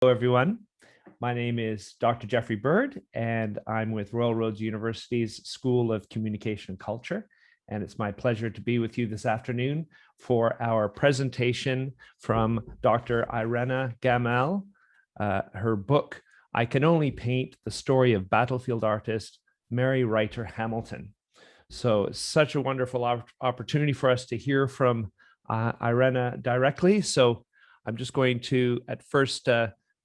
Hello, everyone. My name is Dr. Jeffrey Bird, and I'm with Royal Roads University's School of Communication and Culture. And it's my pleasure to be with you this afternoon for our presentation from Dr. Irene Gammel, her book, I Can Only Paint, the Story of Battlefield Artist Mary Riter Hamilton. So it's such a wonderful opportunity for us to hear from Irene directly. So I'm just going to at first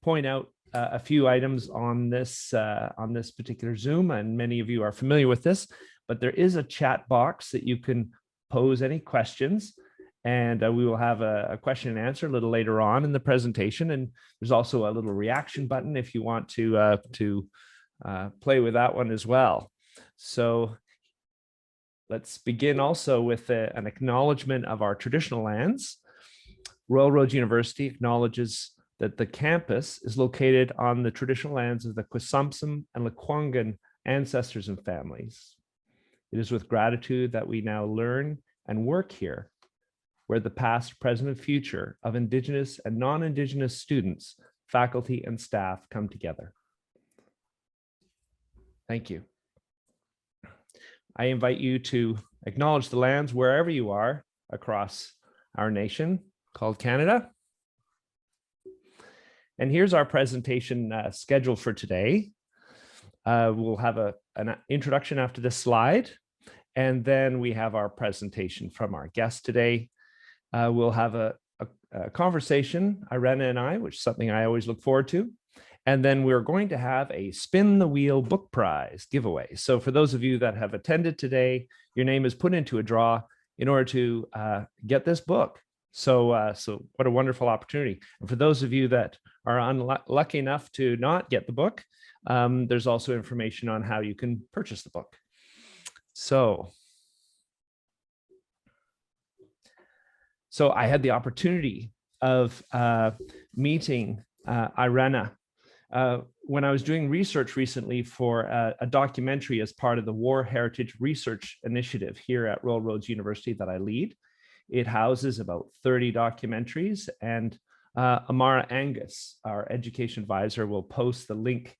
point out a few items on this particular Zoom, and many of you are familiar with this, but there is a chat box that you can pose any questions, and we will have a question and answer a little later on in the presentation. And there's also a little reaction button if you want to play with that one as well. So let's begin also with an acknowledgement of our traditional lands. Royal Roads University acknowledges that the campus is located on the traditional lands of the Kwisumsum and Lekwungen ancestors and families. It is with gratitude that we now learn and work here, where the past, present, and future of Indigenous and non-Indigenous students, faculty, and staff come together. Thank you. I invite you to acknowledge the lands wherever you are across our nation called Canada. And here's our presentation schedule for today. We'll have an introduction after this slide, and then we have our presentation from our guest today. We'll have a conversation, Irene and I, which is something I always look forward to. And then we're going to have a Spin the Wheel book prize giveaway. So for those of you that have attended today, your name is put into a draw in order to get this book. So what a wonderful opportunity. And for those of you that are unlucky enough to not get the book, there's also information on how you can purchase the book. So I had the opportunity of meeting Irene when I was doing research recently for a documentary as part of the War Heritage Research Initiative here at Royal Roads University that I lead. It houses about 30 documentaries, and Amara Angus, our education advisor, will post the link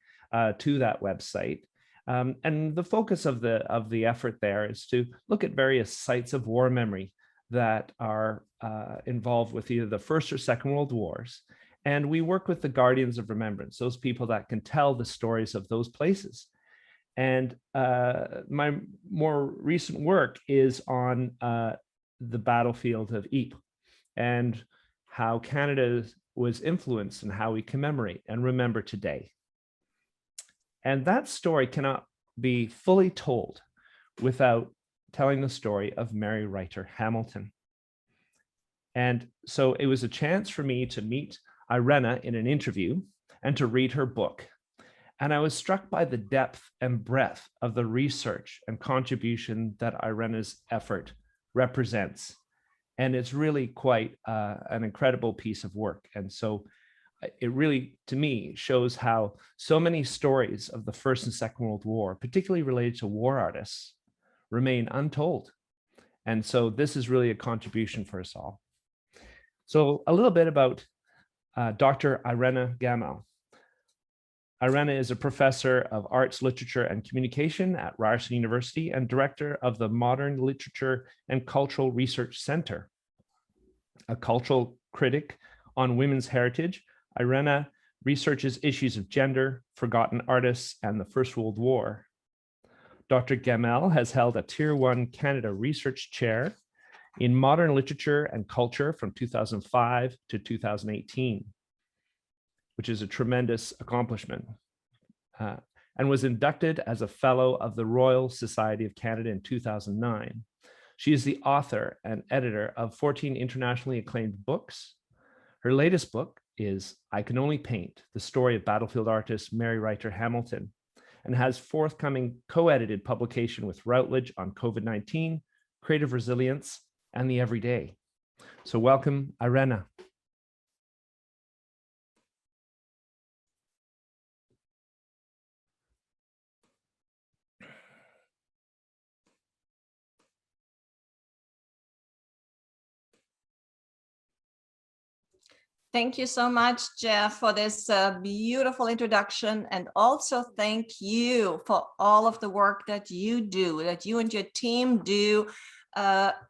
to that website. And the focus of the effort there is to look at various sites of war memory that are involved with either the First or Second World Wars. And we work with the Guardians of Remembrance, those people that can tell the stories of those places. And my more recent work is on the battlefield of Ypres and how Canada was influenced and how we commemorate and remember today. And that story cannot be fully told without telling the story of Mary Riter Hamilton. And so it was a chance for me to meet Irene in an interview and to read her book. And I was struck by the depth and breadth of the research and contribution that Irene's effort represents. And it's really quite an incredible piece of work. And so it really, to me, shows how so many stories of the First and Second World War, particularly related to war artists, remain untold. And so this is really a contribution for us all. So a little bit about Dr. Irene Gammel. Irene is a professor of arts, literature, and communication at Ryerson University and director of the Modern Literature and Cultural Research Center. A cultural critic on women's heritage, Irene researches issues of gender, forgotten artists, and the First World War. Dr. Gammel has held a Tier 1 Canada Research Chair in Modern Literature and Culture from 2005 to 2018. Which is a tremendous accomplishment, and was inducted as a Fellow of the Royal Society of Canada in 2009. She is the author and editor of 14 internationally acclaimed books. Her latest book is I Can Only Paint, the Story of Battlefield Artist Mary Riter Hamilton, and has forthcoming co-edited publication with Routledge on COVID-19, creative resilience, and the everyday. So welcome, Irene. Thank you so much, Geoff, for this beautiful introduction. And also thank you for all of the work that you do, that you and your team do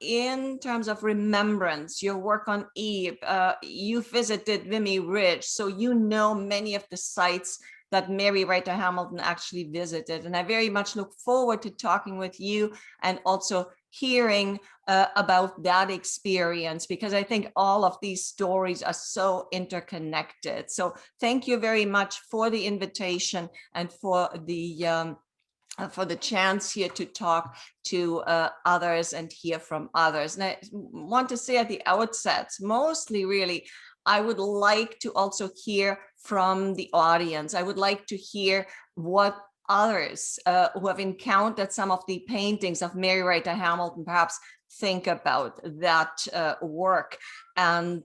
in terms of remembrance, your work on Eve. You visited Vimy Ridge, so you know many of the sites that Mary Riter Hamilton actually visited. And I very much look forward to talking with you and also hearing about that experience, because I think all of these stories are so interconnected. So thank you very much for the invitation and for the chance here to talk to others and hear from others. And I want to say at the outset, mostly really, I would like to also hear from the audience. I would like to hear what others who have encountered some of the paintings of Mary Riter Hamilton perhaps think about that work, and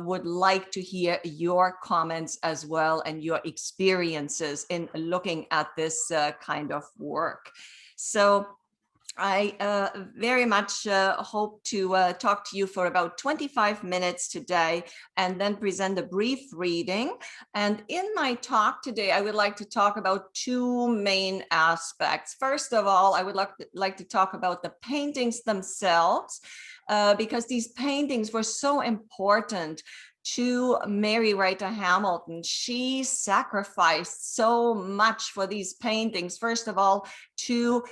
would like to hear your comments as well and your experiences in looking at this kind of work. So I very much hope to talk to you for about 25 minutes today and then present a brief reading. And in my talk today, I would like to talk about two main aspects. First of all, I would like to talk about the paintings themselves, because these paintings were so important to Mary Riter Hamilton. She sacrificed so much for these paintings. First of all, to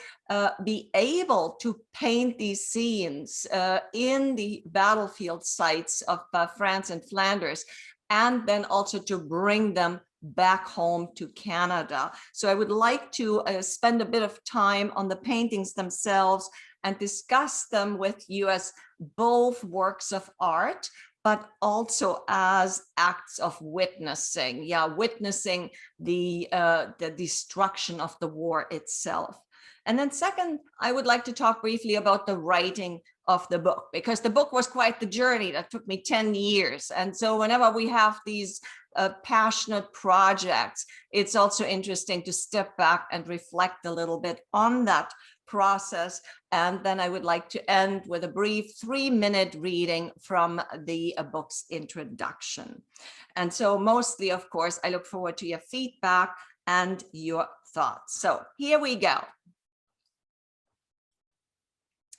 be able to paint these scenes in the battlefield sites of France and Flanders, and then also to bring them back home to Canada. So I would like to spend a bit of time on the paintings themselves and discuss them with you as both works of art, but also as acts of witnessing, witnessing the destruction of the war itself. And then second, I would like to talk briefly about the writing of the book, because the book was quite the journey that took me 10 years. And so whenever we have these passionate projects, it's also interesting to step back and reflect a little bit on that process. And then I would like to end with a brief 3-minute reading from the book's introduction. And so mostly, of course, I look forward to your feedback and your thoughts. So here we go.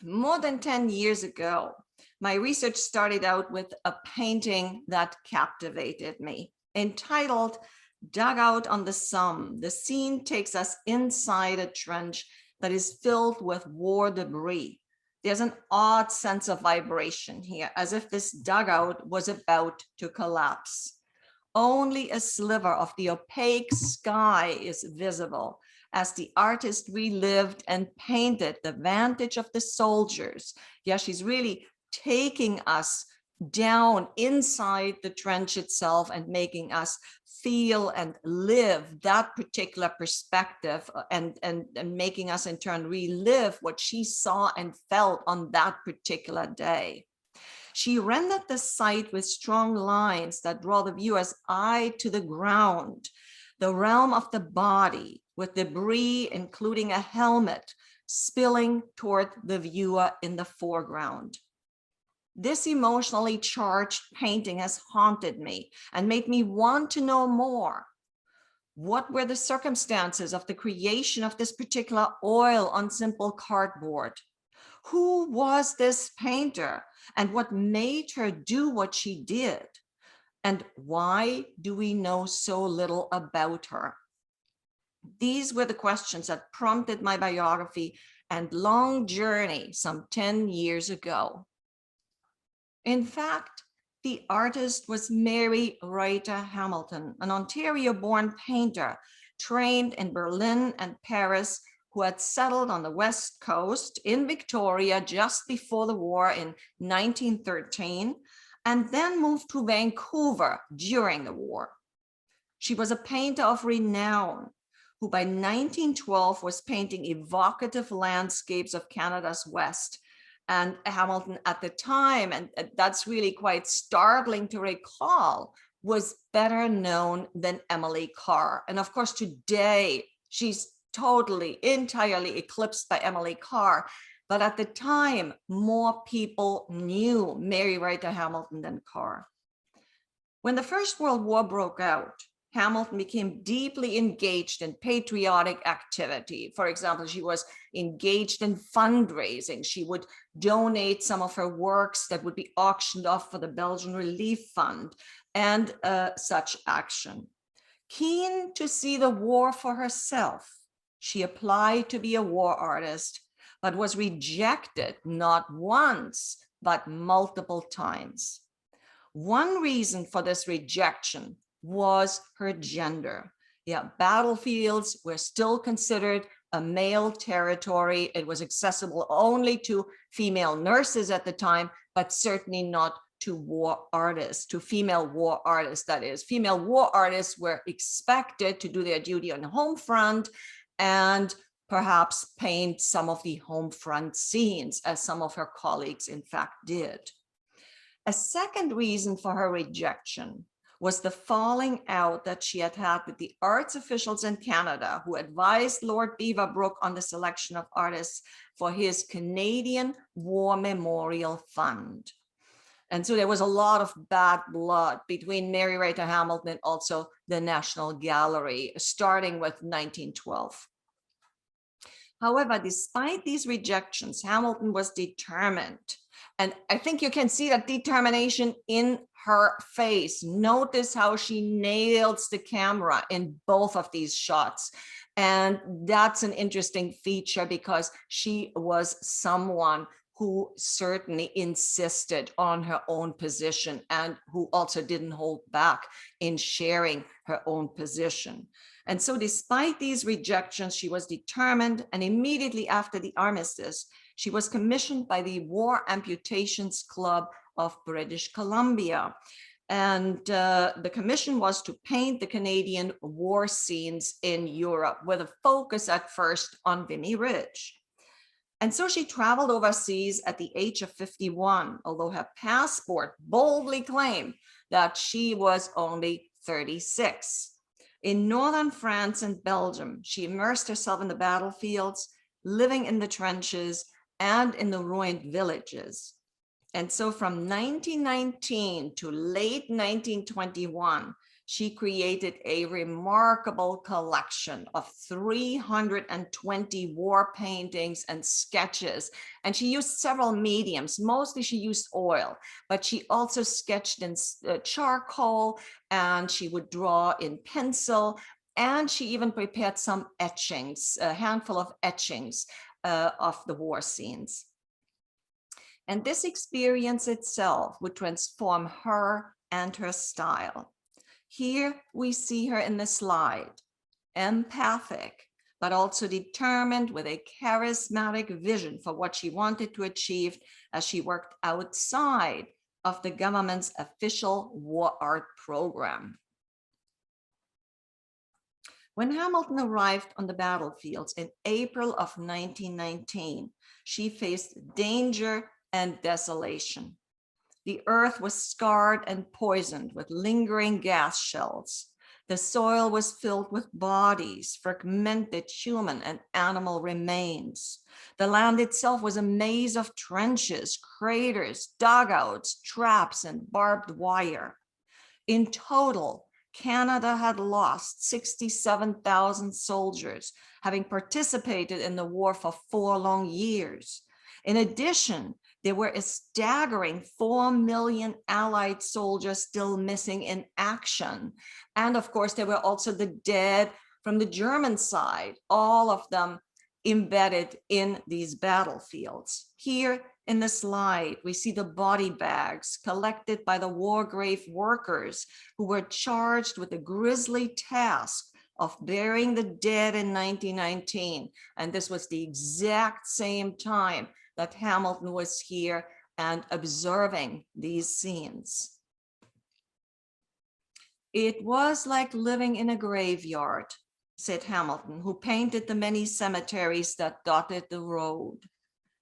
More than 10 years ago, my research started out with a painting that captivated me, entitled Dugout on the Somme. The scene takes us inside a trench that is filled with war debris. There's an odd sense of vibration here, as if this dugout was about to collapse. Only a sliver of the opaque sky is visible, as the artist relived and painted the vantage of the soldiers. Yeah, she's really taking us down inside the trench itself and making us feel and live that particular perspective, and making us in turn relive what she saw and felt on that particular day. She rendered the site with strong lines that draw the viewer's eye to the ground, the realm of the body, with debris, including a helmet, spilling toward the viewer in the foreground. This emotionally charged painting has haunted me and made me want to know more. What were the circumstances of the creation of this particular oil on simple cardboard? Who was this painter, and what made her do what she did? And why do we know so little about her? These were the questions that prompted my biography and long journey some 10 years ago. In fact, the artist was Mary Riter Hamilton, an Ontario-born painter trained in Berlin and Paris, who had settled on the West Coast in Victoria just before the war in 1913, and then moved to Vancouver during the war. She was a painter of renown, who by 1912 was painting evocative landscapes of Canada's West. And Hamilton at the time, and that's really quite startling to recall, was better known than Emily Carr. And of course, today, she's totally, entirely eclipsed by Emily Carr. But at the time, more people knew Mary Riter Hamilton than Carr. When the First World War broke out, Hamilton became deeply engaged in patriotic activity. For example, she was engaged in fundraising. She would donate some of her works that would be auctioned off for the Belgian Relief Fund and such action. Keen to see the war for herself, she applied to be a war artist, but was rejected not once, but multiple times. One reason for this rejection was her gender. Yeah, battlefields were still considered a male territory. It was accessible only to female nurses at the time, but certainly not to war artists, to female war artists, that is. Female war artists were expected to do their duty on the home front and perhaps paint some of the home front scenes, as some of her colleagues in fact did. A second reason for her rejection was the falling out that she had had with the arts officials in Canada, who advised Lord Beaverbrook on the selection of artists for his Canadian War Memorial Fund. And so there was a lot of bad blood between Mary Riter Hamilton and also the National Gallery, starting with 1912. However, despite these rejections, Hamilton was determined. And I think you can see that determination in her face. Notice how she nails the camera in both of these shots. And that's an interesting feature because she was someone who certainly insisted on her own position and who also didn't hold back in sharing her own position. And so despite these rejections, she was determined, and immediately after the armistice, she was commissioned by the War Amputations Club of British Columbia. And the commission was to paint the Canadian war scenes in Europe, with a focus at first on Vimy Ridge. And so she traveled overseas at the age of 51, although her passport boldly claimed that she was only 36. In northern France and Belgium, she immersed herself in the battlefields, living in the trenches and in the ruined villages. And so from 1919 to late 1921, she created a remarkable collection of 320 war paintings and sketches. And she used several mediums. Mostly she used oil, but she also sketched in charcoal, and she would draw in pencil. And she even prepared some etchings, a handful of etchings of the war scenes. And this experience itself would transform her and her style. Here we see her in the slide, empathic, but also determined, with a charismatic vision for what she wanted to achieve as she worked outside of the government's official war art program. When Hamilton arrived on the battlefields in April of 1919, she faced danger and desolation. The earth was scarred and poisoned with lingering gas shells. The soil was filled with bodies, fragmented human and animal remains. The land itself was a maze of trenches, craters, dugouts, traps, and barbed wire. In total, Canada had lost 67,000 soldiers, having participated in the war for 4 long years. In addition, there were a staggering 4 million Allied soldiers still missing in action. And of course, there were also the dead from the German side, all of them embedded in these battlefields. Here in the slide, we see the body bags collected by the war grave workers who were charged with the grisly task of burying the dead in 1919. And this was the exact same time that Hamilton was here and observing these scenes. It was like living in a graveyard, said Hamilton, who painted the many cemeteries that dotted the road.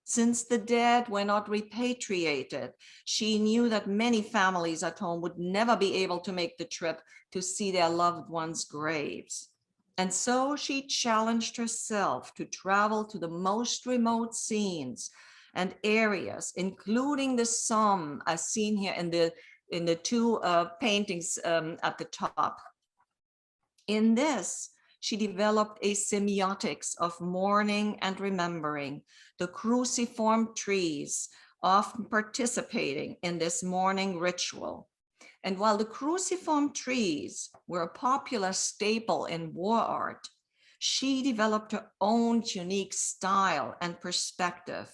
Since the dead were not repatriated, she knew that many families at home would never be able to make the trip to see their loved ones' graves. And so she challenged herself to travel to the most remote scenes and areas, including the Somme, as seen here in the in the two paintings at the top. In this, she developed a semiotics of mourning and remembering, the cruciform trees often participating in this mourning ritual. And while the cruciform trees were a popular staple in war art, she developed her own unique style and perspective.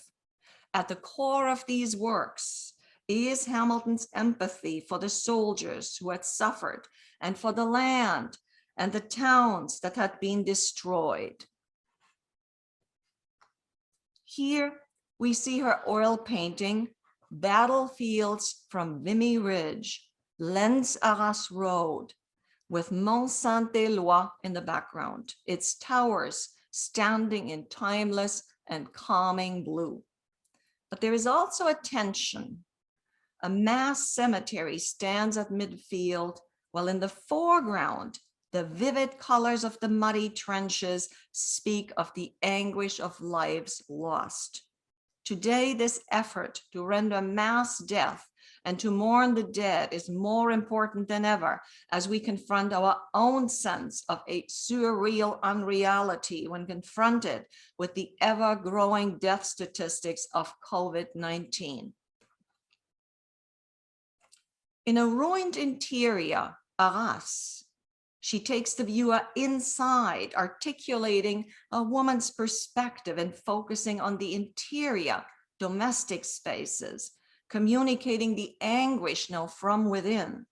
At the core of these works is Hamilton's empathy for the soldiers who had suffered and for the land and the towns that had been destroyed. Here we see her oil painting, Battlefields from Vimy Ridge, Lens Arras Road, with Mont Saint-Éloi in the background, its towers standing in timeless and calming blue. But there is also a tension. A mass cemetery stands at midfield, while in the foreground, the vivid colors of the muddy trenches speak of the anguish of lives lost. Today, this effort to render mass death and to mourn the dead is more important than ever as we confront our own sense of a surreal unreality when confronted with the ever-growing death statistics of COVID-19. In a ruined interior, Arras, she takes the viewer inside, articulating a woman's perspective and focusing on the interior, domestic spaces, communicating the anguish now from within.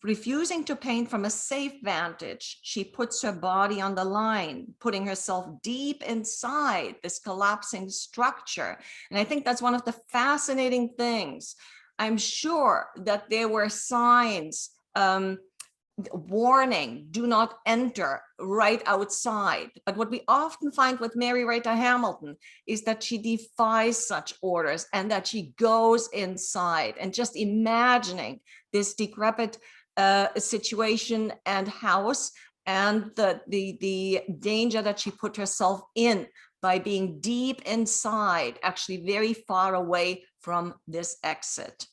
Refusing to paint from a safe vantage, she puts her body on the line, putting herself deep inside this collapsing structure. And I think that's one of the fascinating things. I'm sure that there were signs warning, do not enter, right outside. But what we often find with Mary Riter Hamilton is that she defies such orders and that she goes inside. And just imagining this decrepit situation and house and the danger that she put herself in by being deep inside, actually very far away from this exit.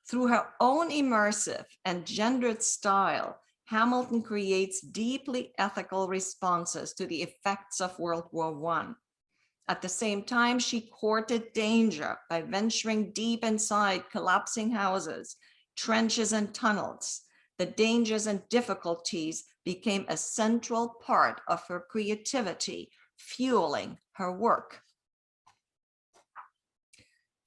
Through her own immersive and gendered style, Hamilton creates deeply ethical responses to the effects of World War I. At the same time, she courted danger by venturing deep inside collapsing houses, trenches, and tunnels. The dangers and difficulties became a central part of her creativity, fueling her work.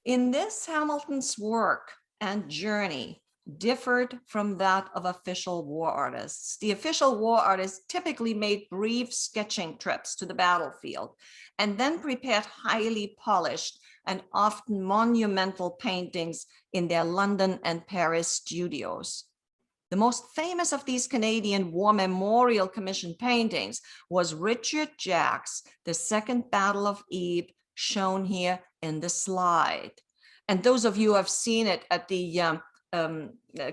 In this, Hamilton's work and journey differed from that of official war artists. The official war artists typically made brief sketching trips to the battlefield and then prepared highly polished and often monumental paintings in their London and Paris studios. The most famous of these Canadian War Memorial Commission paintings was Richard Jack's The Second Battle of Ypres, shown here in the slide. And those of you who have seen it at the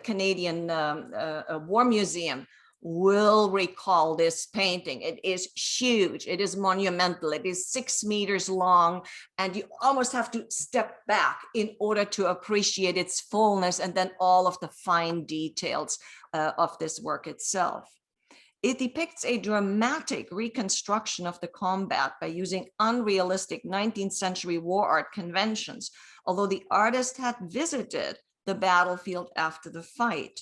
Canadian War Museum will recall this painting. It is huge, it is monumental, it is 6 meters long, and you almost have to step back in order to appreciate its fullness and then all of the fine details of this work itself. It depicts a dramatic reconstruction of the combat by using unrealistic 19th century war art conventions, although the artist had visited the battlefield after the fight.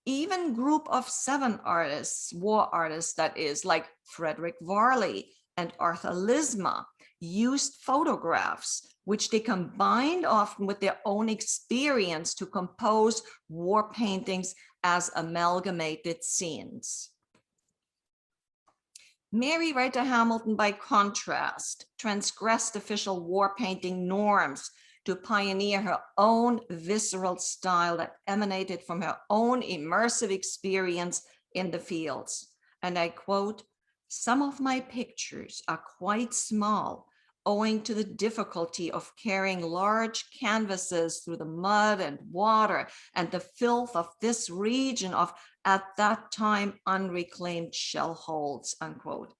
Even group of 7 artists, war artists that is, like Frederick Varley and Arthur Lisma, used photographs, which they combined often with their own experience to compose war paintings as amalgamated scenes. Mary Riter Hamilton, by contrast, transgressed official war painting norms to pioneer her own visceral style that emanated from her own immersive experience in the fields. And I quote, "Some of my pictures are quite small, owing to the difficulty of carrying large canvases through the mud and water and the filth of this region of, at that time, unreclaimed shell holes," unquote.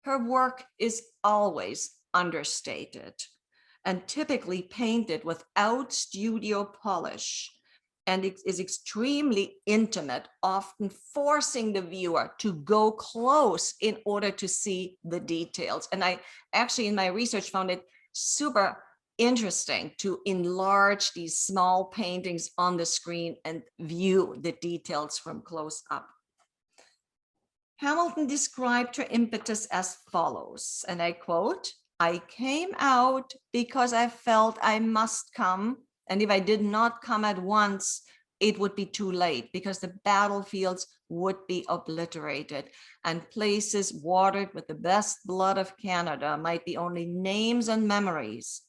Her work is always understated and typically painted without studio polish. and it is extremely intimate, often forcing the viewer to go close in order to see the details. And I actually, in my research, found it super interesting to enlarge these small paintings on the screen and view the details from close up. Hamilton described her impetus as follows, and I quote, "I came out because I felt I must come, and if I did not come at once, it would be too late because the battlefields would be obliterated and places watered with the best blood of Canada might be only names and memories.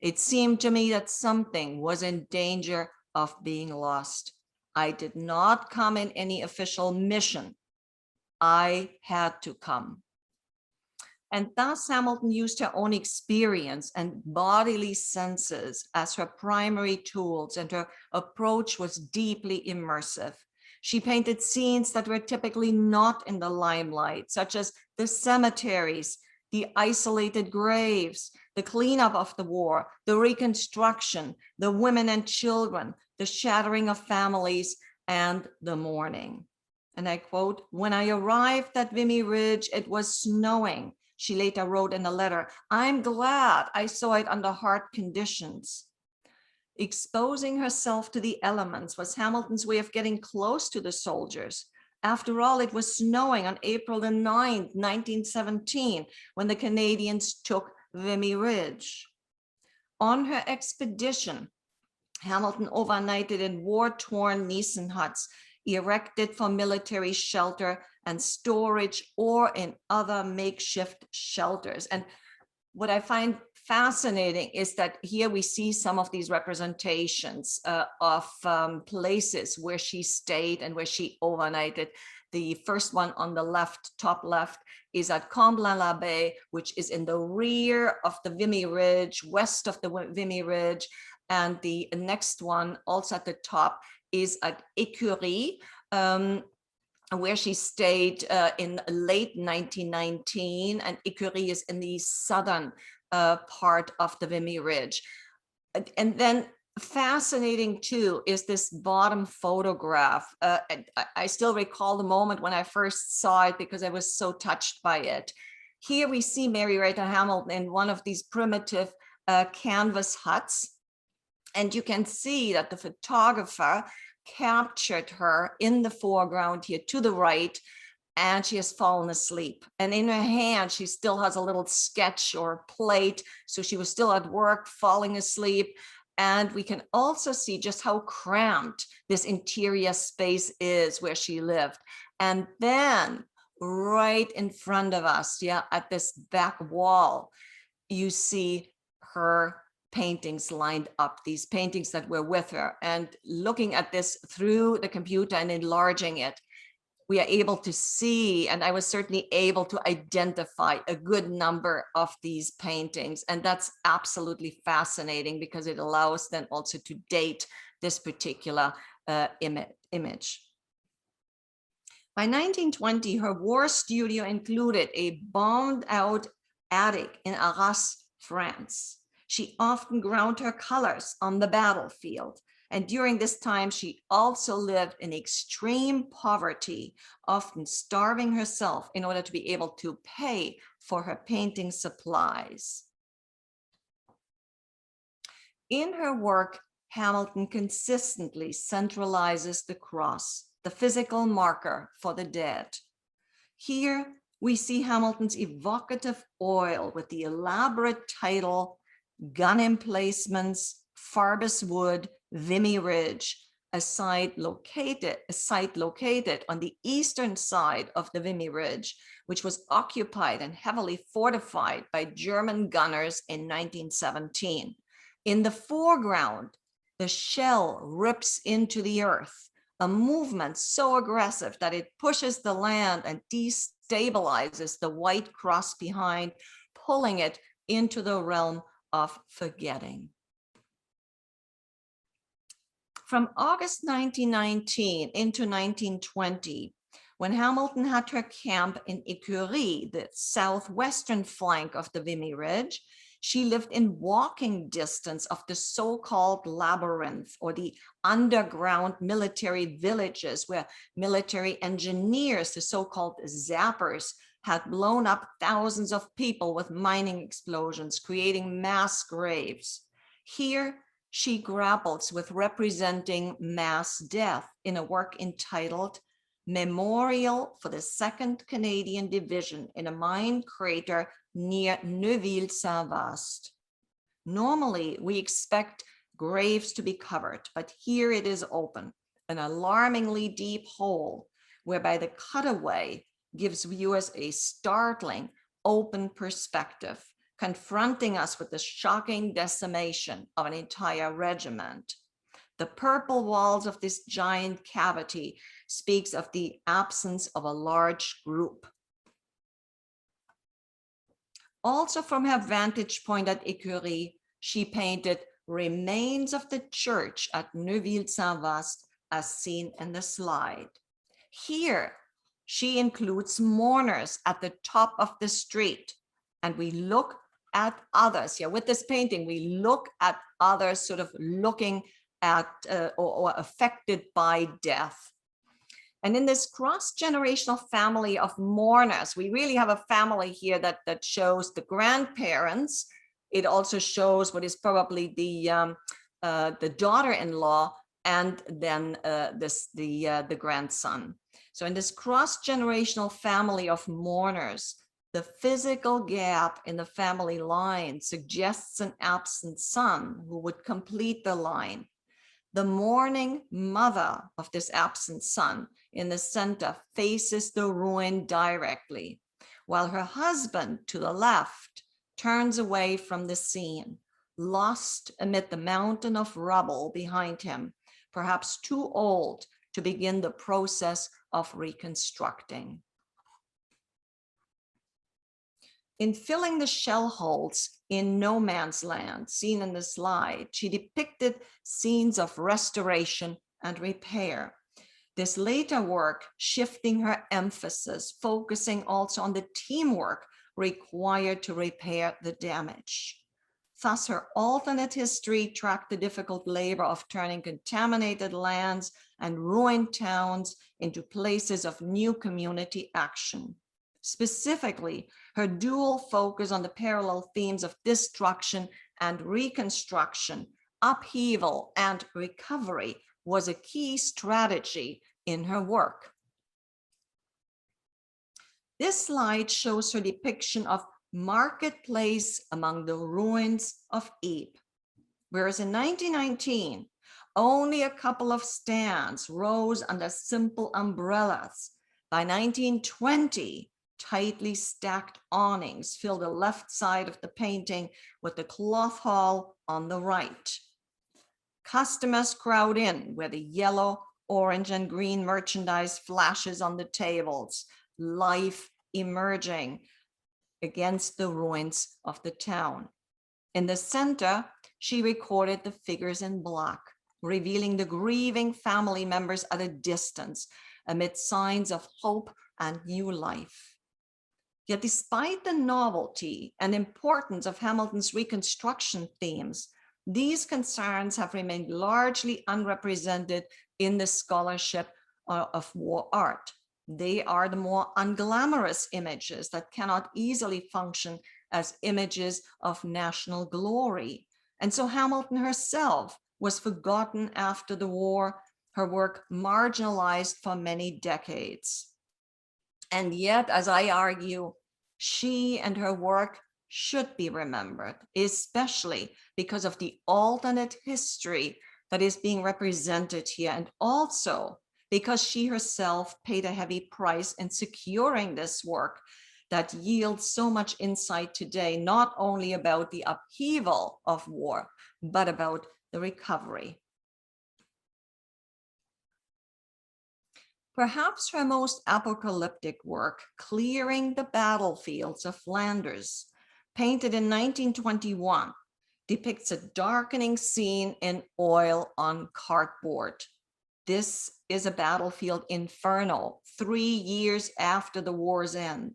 It seemed to me that something was in danger of being lost. I did not come in any official mission. I had to come." And thus Hamilton used her own experience and bodily senses as her primary tools, and her approach was deeply immersive. She painted scenes that were typically not in the limelight, such as the cemeteries, the isolated graves, the cleanup of the war, the reconstruction, the women and children, the shattering of families, and the mourning. And I quote, "When I arrived at Vimy Ridge, it was snowing." She later wrote in a letter, "I'm glad I saw it under hard conditions." Exposing herself to the elements was Hamilton's way of getting close to the soldiers. After all, it was snowing on April the 9th, 1917, when the Canadians took Vimy Ridge. On her expedition, Hamilton overnighted in war-torn Nissen huts, erected for military shelter and storage, or in other makeshift shelters. And what I find fascinating is that here we see some of these representations of places where she stayed and where she overnighted. The first one on the left, top left, is at Comblain-l'Abbaye, which is in the rear of the Vimy Ridge, west of the Vimy Ridge. And the next one, also at the top, is at Écurie, where she stayed in late 1919, and Écurie is in the southern part of the Vimy Ridge. And then fascinating too is this bottom photograph. I still recall the moment when I first saw it because I was so touched by it. Here we see Mary Riter Hamilton in one of these primitive canvas huts. And you can see that the photographer captured her in the foreground here to the right, and she has fallen asleep. And in her hand, she still has a little sketch or plate. So she was still at work, falling asleep. And we can also see just how cramped this interior space is where she lived. And then right in front of us, at this back wall, you see her paintings lined up, these paintings that were with her. And looking at this through the computer and enlarging it, we are able to see, and I was certainly able to identify a good number of these paintings. And that's absolutely fascinating because it allows then also to date this particular image. By 1920, her war studio included a bombed out attic in Arras, France. She often ground her colors on the battlefield. And during this time, she also lived in extreme poverty, often starving herself in order to be able to pay for her painting supplies. In her work, Hamilton consistently centralizes the cross, the physical marker for the dead. Here, we see Hamilton's evocative oil with the elaborate title, "Gun Emplacements, Farbus Wood, Vimy Ridge," a site located on the eastern side of the Vimy Ridge, which was occupied and heavily fortified by German gunners in 1917. In the foreground, the shell rips into the earth, a movement so aggressive that it pushes the land and destabilizes the white cross behind, pulling it into the realm of forgetting. From August 1919 into 1920, when Hamilton had her camp in Écurie, the southwestern flank of the Vimy Ridge, She lived in walking distance of the so-called labyrinth, or the underground military villages where military engineers, the so-called zappers, had blown up thousands of people with mining explosions, creating mass graves. Here, she grapples with representing mass death in a work entitled Memorial for the 2nd Canadian Division in a mine crater near Neuville-Saint-Vaast. Normally, we expect graves to be covered, but here it is open, an alarmingly deep hole, whereby the cutaway gives viewers a startling, open perspective, confronting us with the shocking decimation of an entire regiment. The purple walls of this giant cavity speaks of the absence of a large group. Also from her vantage point at Écurie, she painted remains of the church at Neuville-Saint-Vaast as seen in the slide. Here, she includes mourners at the top of the street, and we look at others here. With this painting, we look at others sort of looking at or affected by death. And in this cross-generational family of mourners, we really have a family here that shows the grandparents. It also shows what is probably the daughter-in-law, and then the grandson. So in this cross-generational family of mourners, the physical gap in the family line suggests an absent son who would complete the line. The mourning mother of this absent son in the center faces the ruin directly, while her husband to the left turns away from the scene, lost amid the mountain of rubble behind him, perhaps too old to begin the process of reconstructing. In filling the shell holes in no man's land, seen in the slide, she depicted scenes of restoration and repair. This later work shifting her emphasis, focusing also on the teamwork required to repair the damage. Thus, her alternate history tracked the difficult labor of turning contaminated lands and ruined towns into places of new community action. Specifically, her dual focus on the parallel themes of destruction and reconstruction, upheaval and recovery was a key strategy in her work. This slide shows her depiction of marketplace among the ruins of Ypres. Whereas in 1919, only a couple of stands rose under simple umbrellas. By 1920, tightly stacked awnings fill the left side of the painting with the cloth hall on the right. Customers crowd in where the yellow, orange, and green merchandise flashes on the tables, life emerging against the ruins of the town. In the center, she recorded the figures in black, revealing the grieving family members at a distance amid signs of hope and new life. Yet despite the novelty and importance of Hamilton's Reconstruction themes, these concerns have remained largely unrepresented in the scholarship of war art. They are the more unglamorous images that cannot easily function as images of national glory. And so Hamilton herself was forgotten after the war, her work marginalized for many decades. And yet, as I argue, she and her work should be remembered, especially because of the alternate history that is being represented here, and also because she herself paid a heavy price in securing this work that yields so much insight today, not only about the upheaval of war, but about the recovery. Perhaps her most apocalyptic work, Clearing the Battlefields of Flanders, painted in 1921, depicts a darkening scene in oil on cardboard. This is a battlefield inferno 3 years after the war's end.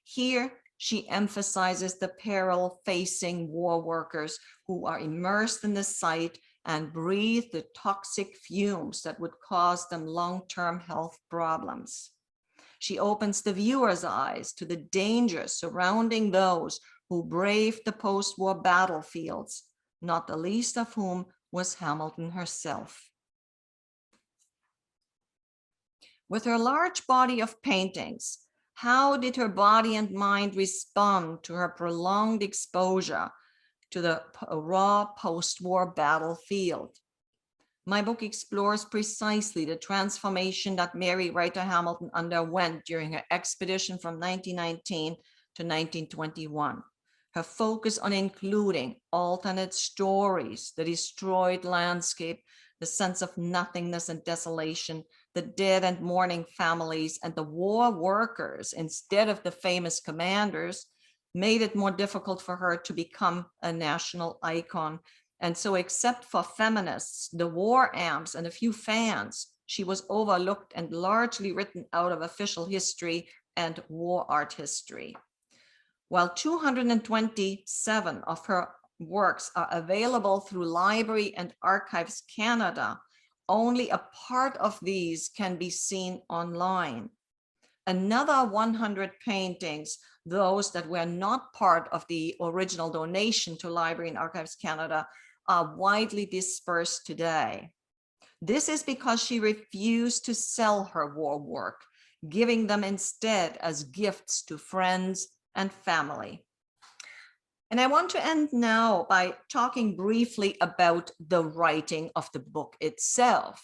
Here, she emphasizes the peril facing war workers who are immersed in the site and breathe the toxic fumes that would cause them long-term health problems. She opens the viewer's eyes to the dangers surrounding those who braved the post-war battlefields, not the least of whom was Hamilton herself. With her large body of paintings, how did her body and mind respond to her prolonged exposure to the raw post-war battlefield? My book explores precisely the transformation that Mary Riter Hamilton underwent during her expedition from 1919 to 1921. Her focus on including alternate stories, the destroyed landscape, the sense of nothingness and desolation, the dead and mourning families, and the war workers instead of the famous commanders, made it more difficult for her to become a national icon. And so, except for feminists, the war amps, and a few fans, she was overlooked and largely written out of official history and war art history. While 227 of her works are available through Library and Archives Canada, only a part of these can be seen online. Another 100 paintings, those that were not part of the original donation to Library and Archives Canada, are widely dispersed today. This is because she refused to sell her war work, giving them instead as gifts to friends and family. And I want to end now by talking briefly about the writing of the book itself.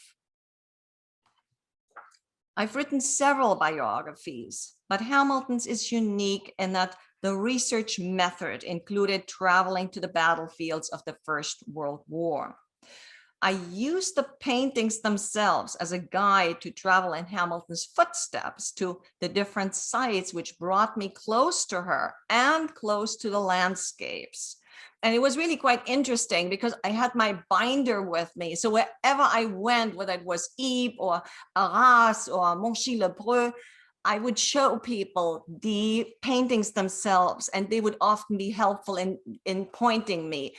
I've written several biographies, but Hamilton's is unique in that the research method included traveling to the battlefields of the First World War. I used the paintings themselves as a guide to travel in Hamilton's footsteps to the different sites, which brought me close to her and close to the landscapes. And it was really quite interesting because I had my binder with me. So wherever I went, whether it was Ypres or Arras or Monchy-le-Preux, I would show people the paintings themselves, and they would often be helpful in pointing me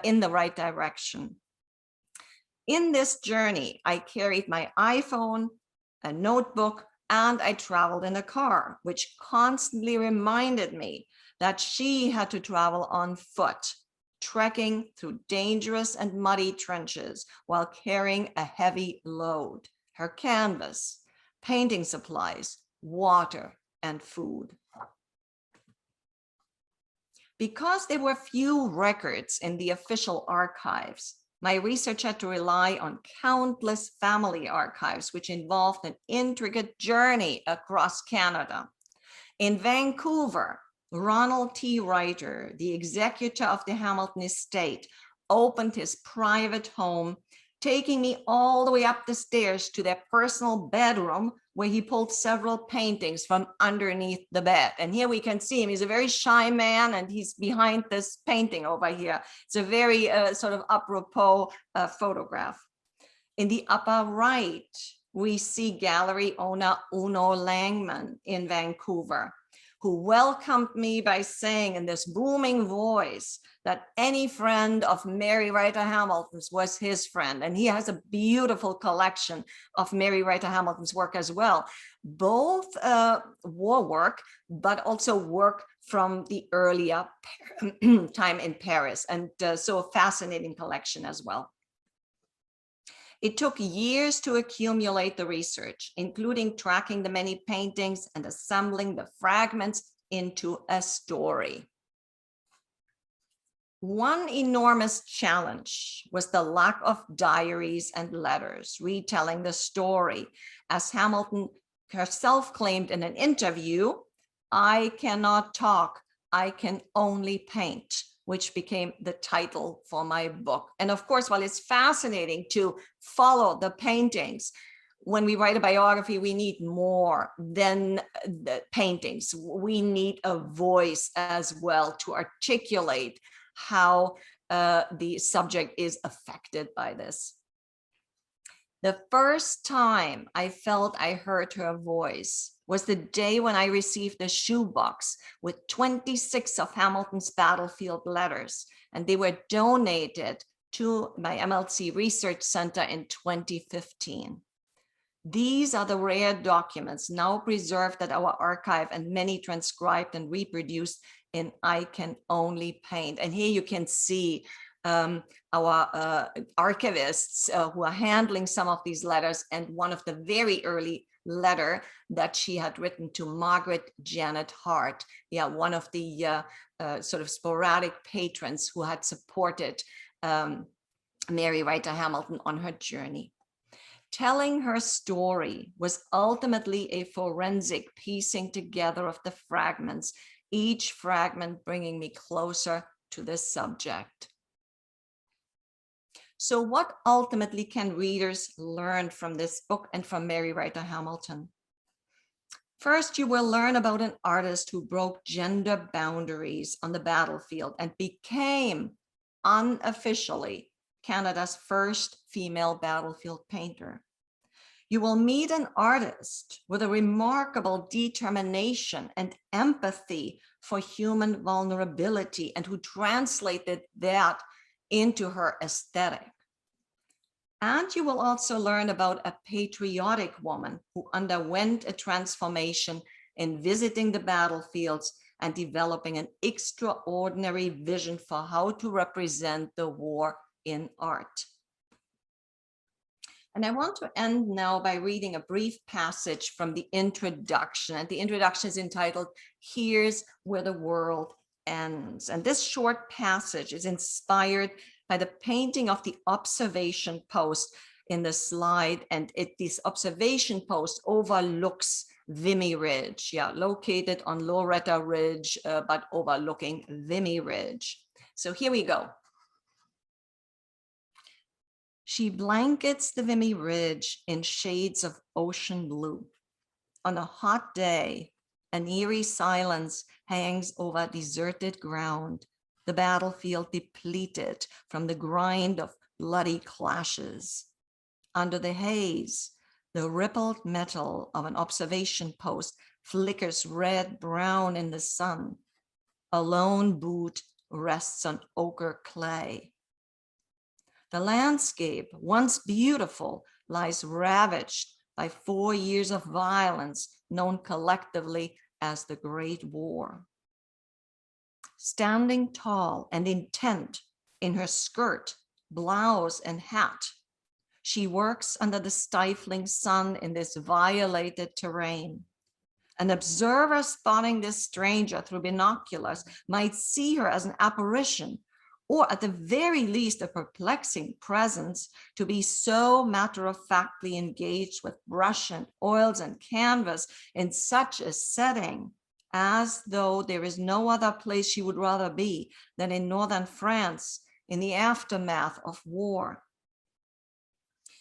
in the right direction. In this journey, I carried my iPhone, a notebook, and I traveled in a car, which constantly reminded me that she had to travel on foot, trekking through dangerous and muddy trenches while carrying a heavy load, her canvas, painting supplies, water, and food. Because there were few records in the official archives, my research had to rely on countless family archives, which involved an intricate journey across Canada. In Vancouver, Ronald T. Riter, the executor of the Hamilton estate, opened his private home, taking me all the way up the stairs to their personal bedroom, where he pulled several paintings from underneath the bed. And here we can see him. He's a very shy man, and he's behind this painting over here. It's a very sort of apropos photograph. In the upper right, we see gallery owner Uno Langman in Vancouver, who welcomed me by saying in this booming voice that any friend of Mary Riter Hamilton's was his friend. And he has a beautiful collection of Mary Riter Hamilton's work as well, both war work, but also work from the earlier time in Paris. And so a fascinating collection as well. It took years to accumulate the research, including tracking the many paintings and assembling the fragments into a story. One enormous challenge was the lack of diaries and letters retelling the story. As Hamilton herself claimed in an interview, "I cannot talk, I can only paint," which became the title for my book. And of course, while it's fascinating to follow the paintings, when we write a biography, we need more than the paintings. We need a voice as well to articulate how the subject is affected by this. The first time I felt I heard her voice was the day when I received a shoebox with 26 of Hamilton's battlefield letters, and they were donated to my MLC Research Center in 2015. These are the rare documents now preserved at our archive and many transcribed and reproduced in I Can Only Paint. And here you can see our archivists who are handling some of these letters, and one of the very early letter that she had written to Margaret Janet Hart, one of the sort of sporadic patrons who had supported Mary Riter Hamilton on her journey. Telling her story was ultimately a forensic piecing together of the fragments, each fragment bringing me closer to this subject. So what ultimately can readers learn from this book and from Mary Riter Hamilton? First, you will learn about an artist who broke gender boundaries on the battlefield and became unofficially Canada's first female battlefield painter. You will meet an artist with a remarkable determination and empathy for human vulnerability, and who translated that into her aesthetic. And you will also learn about a patriotic woman who underwent a transformation in visiting the battlefields and developing an extraordinary vision for how to represent the war in art. And I want to end now by reading a brief passage from the introduction. And the introduction is entitled, "Here's Where the World Ends." And this short passage is inspired by the painting of the observation post in the slide. And this observation post overlooks Vimy Ridge, located on Loretta Ridge, but overlooking Vimy Ridge. So here we go. She blankets the Vimy Ridge in shades of ocean blue. On a hot day, an eerie silence hangs over deserted ground, the battlefield depleted from the grind of bloody clashes. Under the haze, the rippled metal of an observation post flickers red-brown in the sun. A lone boot rests on ochre clay. The landscape, once beautiful, lies ravaged by 4 years of violence known collectively as the Great War. Standing tall and intent in her skirt, blouse, and hat, she works under the stifling sun in this violated terrain. An observer spotting this stranger through binoculars might see her as an apparition, or at the very least a perplexing presence, to be so matter-of-factly engaged with brush and oils and canvas in such a setting, as though there is no other place she would rather be than in northern France in the aftermath of war.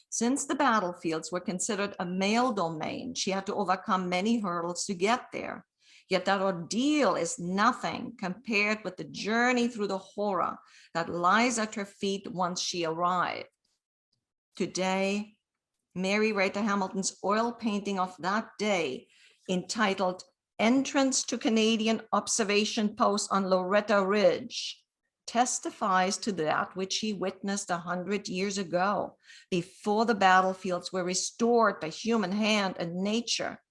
Since the battlefields were considered a male domain, she had to overcome many hurdles to get there. Yet that ordeal is nothing compared with the journey through the horror that lies at her feet once she arrived. Today, Mary Riter Hamilton's oil painting of that day, entitled "Entrance to Canadian Observation Post on Loretta Ridge," testifies to that which she witnessed 100 years ago, before the battlefields were restored by human hand and nature.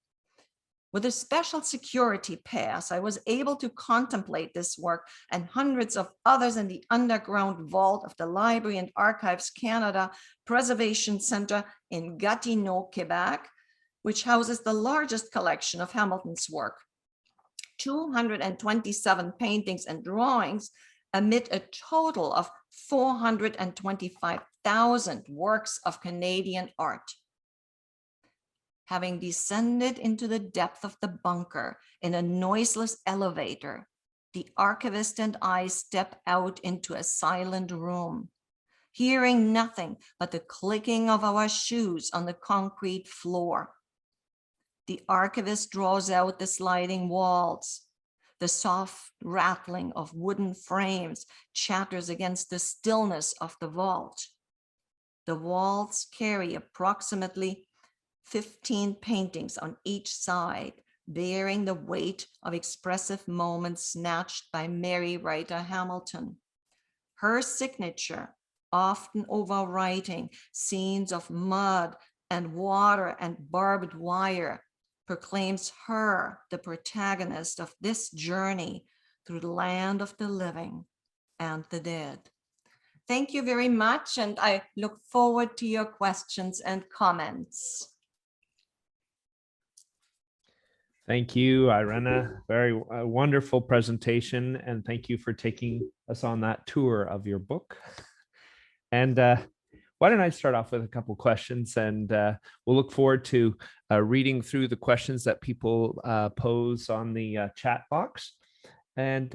With a special security pass, I was able to contemplate this work and hundreds of others in the underground vault of the Library and Archives Canada Preservation Centre in Gatineau, Quebec, which houses the largest collection of Hamilton's work. 227 paintings and drawings amid a total of 425,000 works of Canadian art. Having descended into the depth of the bunker in a noiseless elevator, the archivist and I step out into a silent room, hearing nothing but the clicking of our shoes on the concrete floor. The archivist draws out the sliding walls. The soft rattling of wooden frames chatters against the stillness of the vault. The walls carry approximately 15 paintings on each side, bearing the weight of expressive moments snatched by Mary Riter Hamilton. Her signature, often overwriting scenes of mud and water and barbed wire, proclaims her the protagonist of this journey through the land of the living and the dead. Thank you very much, and I look forward to your questions and comments. Thank you, Irene. Very wonderful presentation, and thank you for taking us on that tour of your book. And why don't I start off with a couple questions, and we'll look forward to reading through the questions that people pose on the chat box. And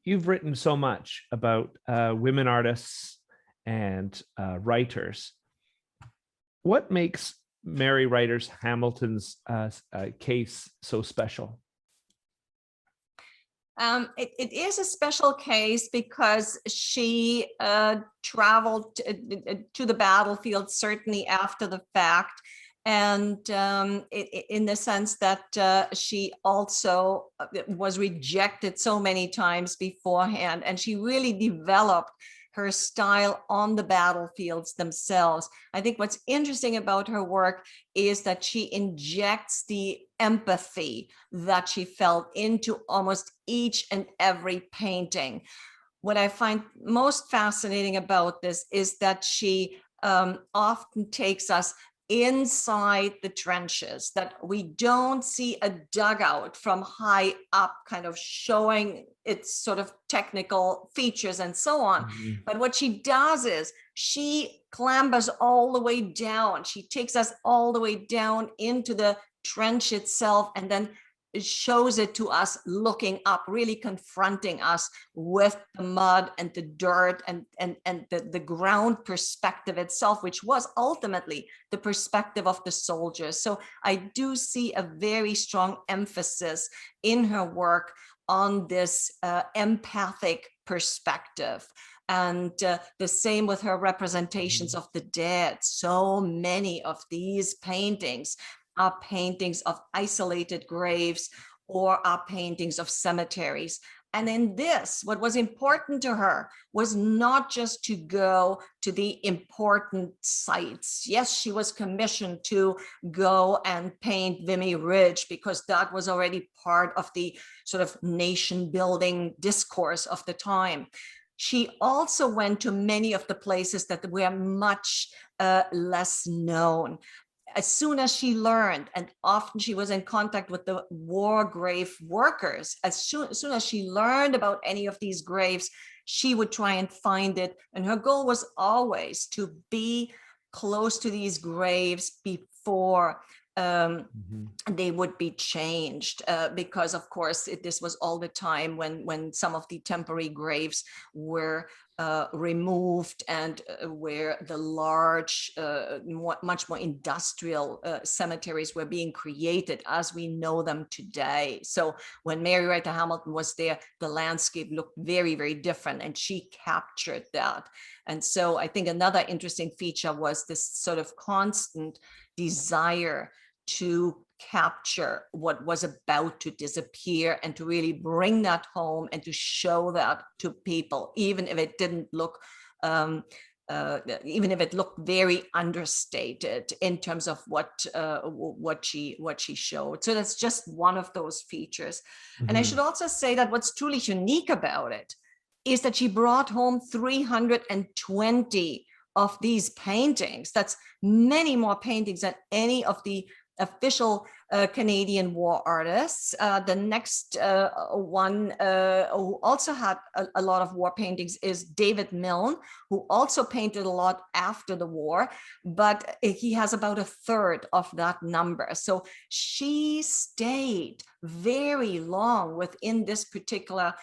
you've written so much about women artists and writers. What makes Mary Riter Hamilton's case so special? It is a special case because she traveled to the battlefield, certainly after the fact, and in the sense that she also was rejected so many times beforehand, and she really developed her style on the battlefields themselves. I think what's interesting about her work is that she injects the empathy that she felt into almost each and every painting. What I find most fascinating about this is that she often takes us inside the trenches, that we don't see a dugout from high up kind of showing its sort of technical features and so on. Mm-hmm. But what she does is she clambers all the way down. She takes us all the way down into the trench itself, and then shows it to us looking up, really confronting us with the mud and the dirt and the ground perspective itself, which was ultimately the perspective of the soldiers. So I do see a very strong emphasis in her work on this empathic perspective. And the same with her representations of the dead. So many of these paintings are paintings of isolated graves or are paintings of cemeteries. And in this, what was important to her was not just to go to the important sites. Yes, she was commissioned to go and paint Vimy Ridge because that was already part of the sort of nation building discourse of the time. She also went to many of the places that were much less known. As soon as she learned, and often she was in contact with the war grave workers, as soon as she learned about any of these graves, she would try and find it. And her goal was always to be close to these graves before they would be changed, because of course this was all the time when some of the temporary graves were removed and where the large, much more industrial cemeteries were being created as we know them today. So when Mary Riter Hamilton was there, the landscape looked very, very different, and she captured that. And so I think another interesting feature was this sort of constant desire to capture what was about to disappear and to really bring that home and to show that to people, even if it didn't look, even if it looked very understated in terms of what she showed. So that's just one of those features. Mm-hmm. And I should also say that what's truly unique about it is that she brought home 320 of these paintings. That's many more paintings than any of the official Canadian war artists. The next one who also had a lot of war paintings is David Milne, who also painted a lot after the war, but he has about a third of that number. So she stayed very long within this particular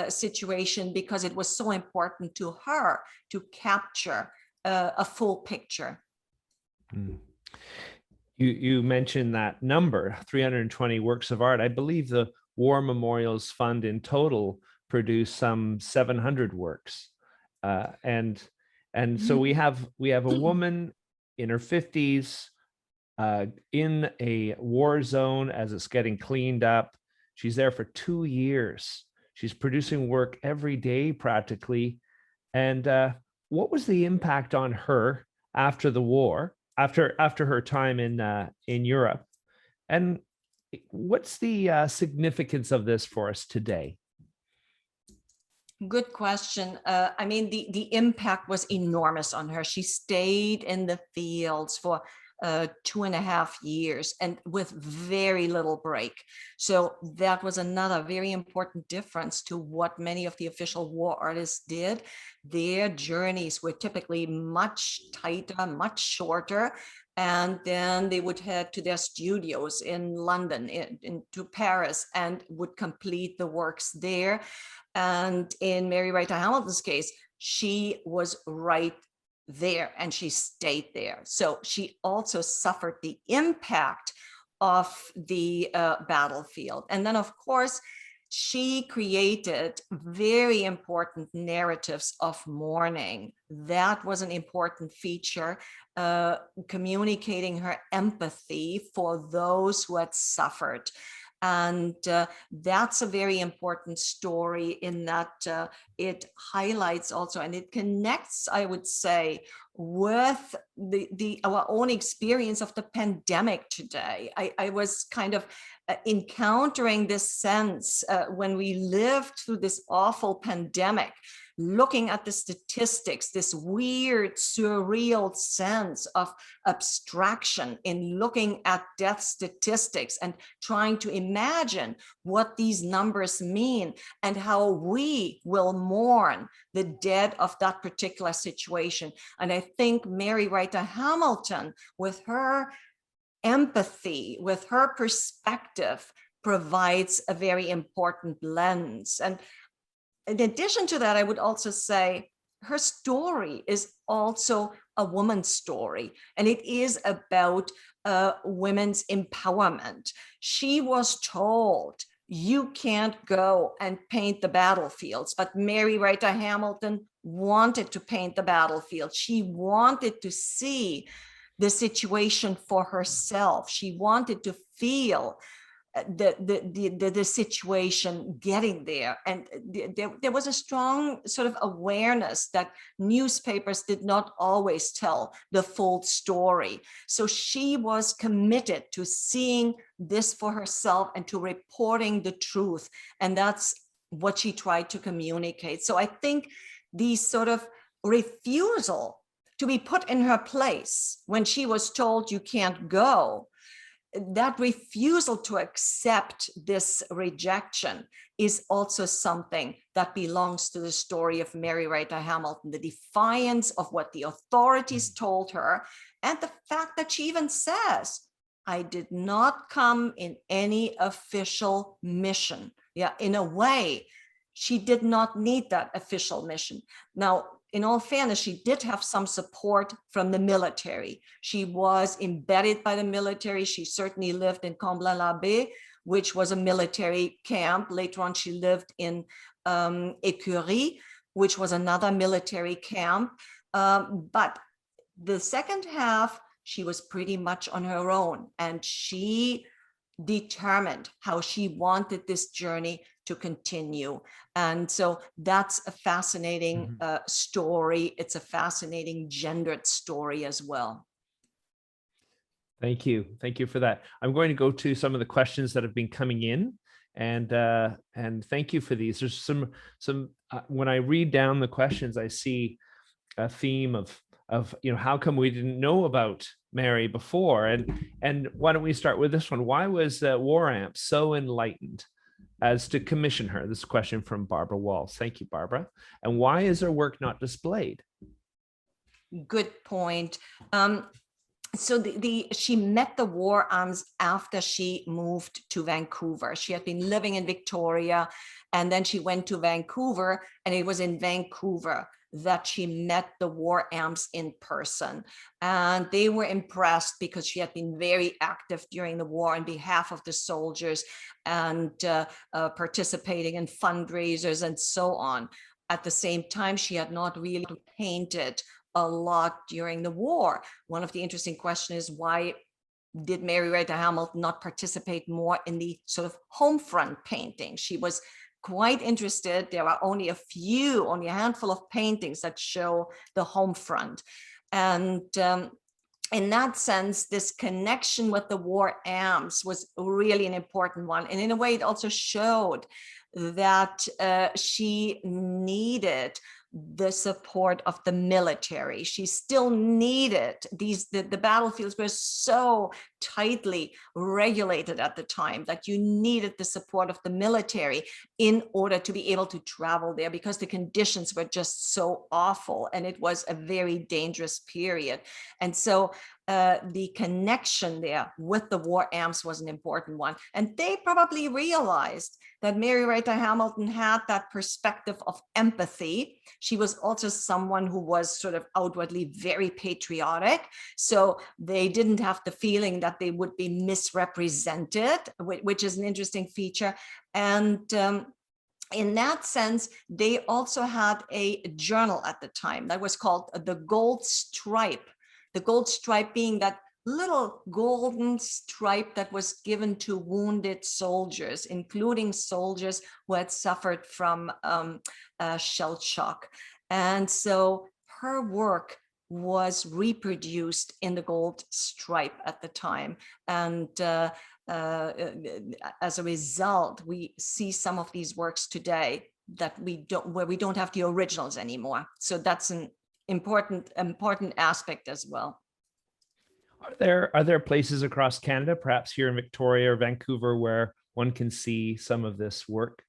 situation because it was so important to her to capture a full picture. Mm. You mentioned that number, 320 works of art. I believe the War Memorials Fund in total produced some 700 works. And so we have a woman in her 50s in a war zone as it's getting cleaned up. She's there for 2 years. She's producing work every day practically. And what was the impact on her after the war, after her time in Europe? And what's the significance of this for us today? Good question. I mean, the impact was enormous on her. She stayed in the fields for 2.5 years and with very little break. So that was another very important difference to what many of the official war artists did. Their journeys were typically much tighter, much shorter. And then they would head to their studios in London, into Paris, and would complete the works there. And in Mary Riter Hamilton's case, she was right there and she stayed there. So she also suffered the impact of the battlefield. And then, of course, she created very important narratives of mourning. That was an important feature, communicating her empathy for those who had suffered. And that's a very important story in that it highlights also, and it connects, I would say, with our own experience of the pandemic today. I was kind of encountering this sense when we lived through this awful pandemic, looking at the statistics, this weird, surreal sense of abstraction in looking at death statistics and trying to imagine what these numbers mean and how we will mourn the dead of that particular situation. And I think Mary Riter Hamilton, with her empathy, with her perspective, provides a very important lens. And in addition to that, I would also say her story is also a woman's story, and it is about women's empowerment. She was told, you can't go and paint the battlefields, but Mary Riter Hamilton wanted to paint the battlefield. She wanted to see the situation for herself. She wanted to feel the situation getting there. And there was a strong sort of awareness that newspapers did not always tell the full story. So she was committed to seeing this for herself and to reporting the truth. And that's what she tried to communicate. So I think the sort of refusal to be put in her place when she was told you can't go, that refusal to accept this rejection is also something that belongs to the story of Mary Riter Hamilton, the defiance of what the authorities told her, and the fact that she even says, I did not come in any official mission. Yeah, in a way, she did not need that official mission. Now, in all fairness, she did have some support from the military. She was embedded by the military. She certainly lived in Comblain-l'Abbé, which was a military camp. Later on, she lived in Écurie, which was another military camp. But the second half, she was pretty much on her own, and she determined how she wanted this journey to continue. And so that's a fascinating story. It's a fascinating gendered story as well. Thank you. Thank you for that. I'm going to go to some of the questions that have been coming in, and thank you for these. There's some when I read down the questions, I see a theme of how come we didn't know about Mary before, and why don't we start with this one? Why was War Amp so enlightened as to commission her? This question from Barbara Walls. Thank you, Barbara. And why is her work not displayed? Good point. So she met the War Arms after she moved to Vancouver. She had been living in Victoria, and then she went to Vancouver, and it was in Vancouver that she met the War Amps in person. And they were impressed because she had been very active during the war on behalf of the soldiers and participating in fundraisers and so on. At the same time, she had not really painted a lot during the war. One of the interesting questions is why did Mary Riter Hamilton not participate more in the sort of home front painting? She was quite interested. There are only a handful of paintings that show the home front. And in that sense, this connection with the war amps was really an important one. And in a way, it also showed that she needed the support of the military. She still needed the battlefields were so tightly regulated at the time that you needed the support of the military in order to be able to travel there, because the conditions were just so awful and it was a very dangerous period. And so the connection there with the war amps was an important one. And they probably realized that Mary Riter Hamilton had that perspective of empathy. She was also someone who was sort of outwardly very patriotic. So they didn't have the feeling that they would be misrepresented, which is an interesting feature. And in that sense, they also had a journal at the time that was called the Gold Stripe. The gold stripe being that little golden stripe that was given to wounded soldiers, including soldiers who had suffered from shell shock. And so her work was reproduced in the gold stripe at the time. And as a result, we see some of these works today that where we don't have the originals anymore. So that's an important aspect as well. Are there places across Canada, perhaps here in Victoria or Vancouver, where one can see some of this work?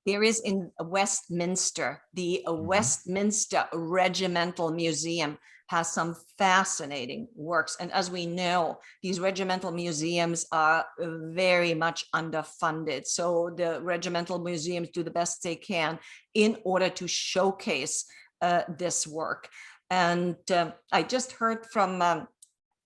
There is in Westminster. The Westminster Regimental Museum has some fascinating works. And as we know, these regimental museums are very much underfunded. So the regimental museums do the best they can in order to showcase this work. And I just heard from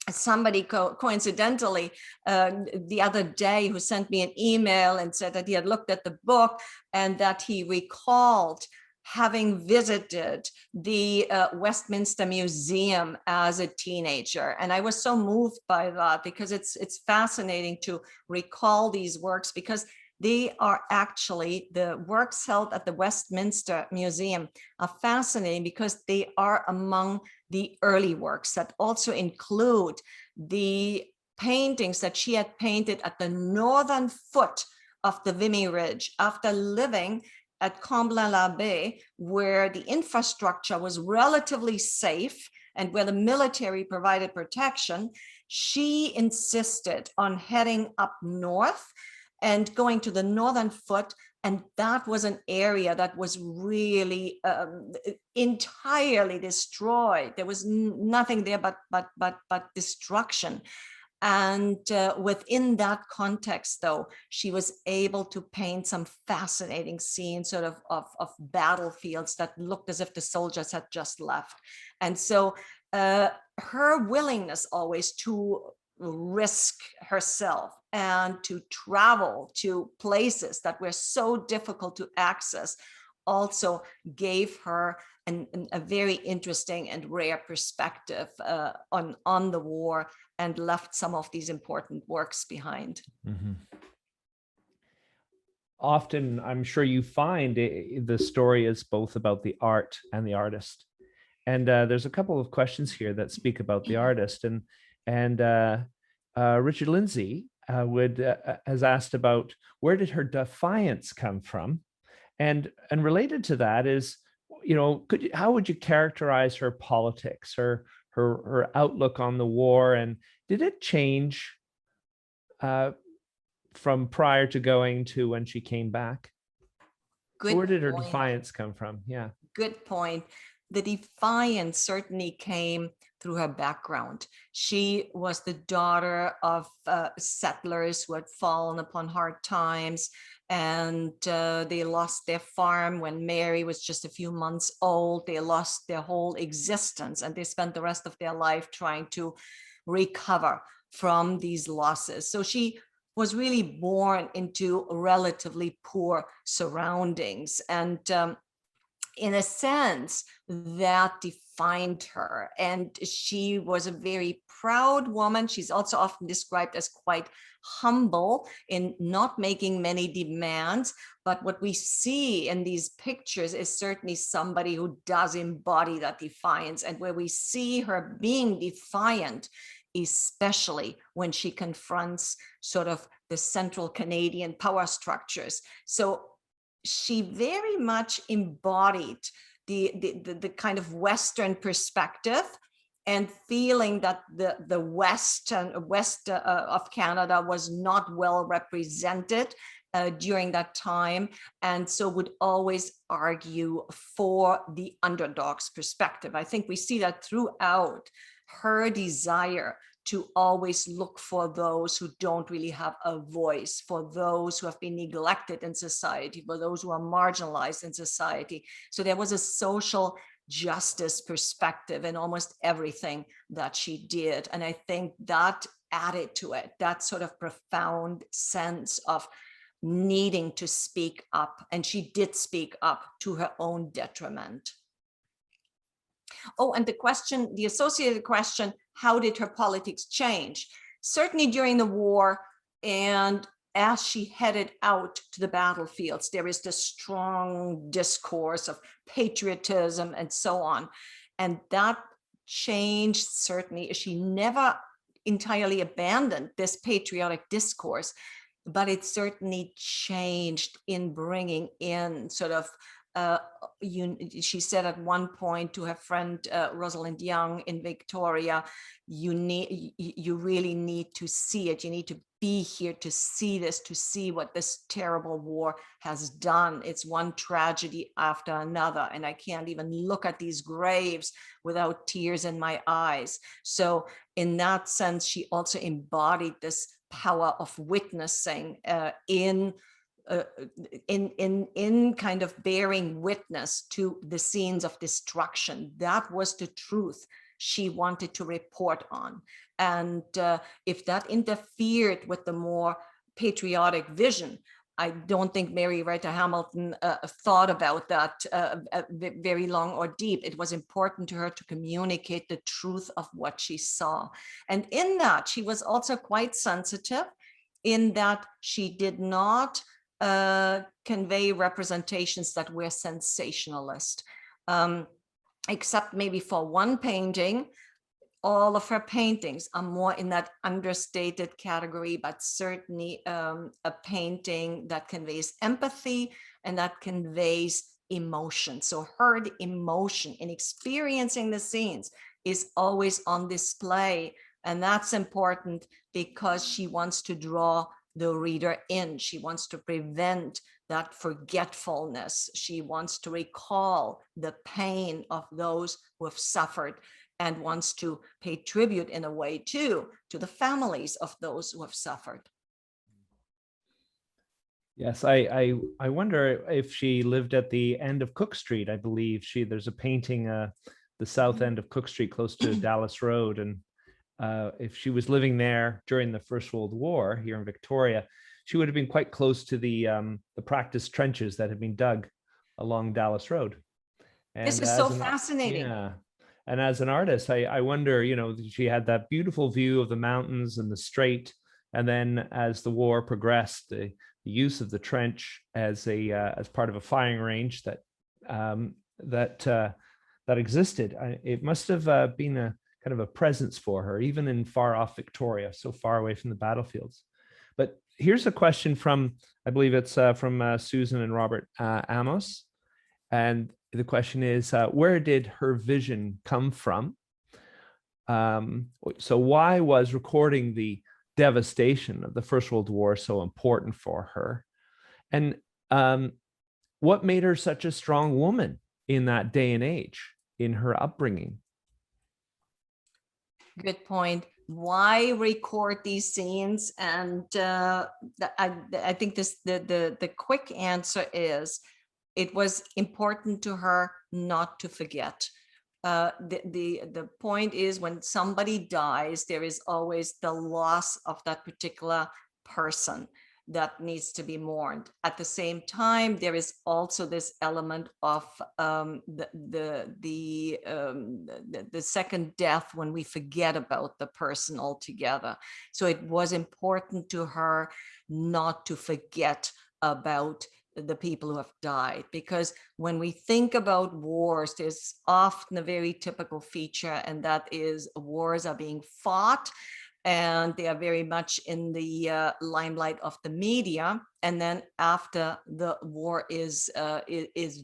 somebody coincidentally the other day who sent me an email and said that he had looked at the book and that he recalled having visited the Westminster Museum as a teenager. And I was so moved by that, because it's fascinating to recall these works, because they are actually, the works held at the Westminster Museum are fascinating because they are among the early works that also include the paintings that she had painted at the northern foot of the Vimy Ridge after living at Comblain-l'Abbé, where the infrastructure was relatively safe and where the military provided protection. She insisted on heading up north and going to the northern foot, and that was an area that was really entirely destroyed. There was nothing there but destruction. And within that context, though, she was able to paint some fascinating scenes, sort of battlefields that looked as if the soldiers had just left. And so her willingness always to risk herself and to travel to places that were so difficult to access also gave her a very interesting and rare perspective on the war, and left some of these important works behind. Mm-hmm. Often, I'm sure you find the story is both about the art and the artist. And there's a couple of questions here that speak about the artist. And Richard Lindsay has asked about, where did her defiance come from? And related to that is, how would you characterize her politics, her outlook on the war, and did it change from prior to going to when she came back? Where did her defiance come from? Yeah. Good point. The defiance certainly came through her background. She was the daughter of settlers who had fallen upon hard times, and they lost their farm when Mary was just a few months old. They lost their whole existence, and they spent the rest of their life trying to recover from these losses. So she was really born into relatively poor surroundings. And in a sense, that defined her. And she was a very proud woman. She's also often described as quite humble in not making many demands. But what we see in these pictures is certainly somebody who does embody that defiance, and where we see her being defiant, especially when she confronts sort of the central Canadian power structures. So she very much embodied the kind of Western perspective, and feeling that the west of Canada was not well represented during that time, and so would always argue for the underdog's perspective. I think we see that throughout her desire to always look for those who don't really have a voice, for those who have been neglected in society, for those who are marginalized in society. So there was a social justice perspective in almost everything that she did. And I think that added to it, that sort of profound sense of needing to speak up. And she did speak up to her own detriment. Oh, and the associated question, how did her politics change? Certainly during the war, and as she headed out to the battlefields, there is this strong discourse of patriotism and so on. And that changed, certainly. She never entirely abandoned this patriotic discourse, but it certainly changed in bringing in sort of she said at one point to her friend Rosalind Young in Victoria, you really need to see it. You need to be here to see this, to see what this terrible war has done. It's one tragedy after another, and I can't even look at these graves without tears in my eyes. So in that sense, she also embodied this power of witnessing in kind of bearing witness to the scenes of destruction. That was the truth she wanted to report on. And if that interfered with the more patriotic vision, I don't think Mary Riter Hamilton thought about that very long or deep. It was important to her to communicate the truth of what she saw. And in that, she was also quite sensitive, in that she did not convey representations that were sensationalist, except maybe for one painting. All of her paintings are more in that understated category, but certainly a painting that conveys empathy and that conveys emotion. So her emotion in experiencing the scenes is always on display. And that's important because she wants to draw the reader in. She wants to prevent that forgetfulness. She wants to recall the pain of those who have suffered, and wants to pay tribute in a way too to the families of those who have suffered. Yes, I wonder if she lived at the end of Cook Street. I believe there's a painting the south end of Cook Street close to Dallas Road, and if she was living there during the First World War here in Victoria, she would have been quite close to the practice trenches that had been dug along Dallas Road. And this is so fascinating. Yeah. And as an artist, I wonder, she had that beautiful view of the mountains and the strait. And then as the war progressed, the use of the trench as part of a firing range that existed, it must have been a kind of a presence for her, even in far off Victoria, so far away from the battlefields. But here's a question from, I believe it's from Susan and Robert Amos. And the question is, where did her vision come from? So why was recording the devastation of the First World War so important for her? And what made her such a strong woman in that day and age, in her upbringing? Good point. Why record these scenes? And I think the quick answer is, it was important to her not to forget. The point is, when somebody dies, there is always the loss of that particular person. that needs to be mourned. At the same time, there is also this element of the second death, when we forget about the person altogether. So it was important to her not to forget about the people who have died, because when we think about wars, there's often a very typical feature, and that is wars are being fought and they are very much in the limelight of the media. And then after the war is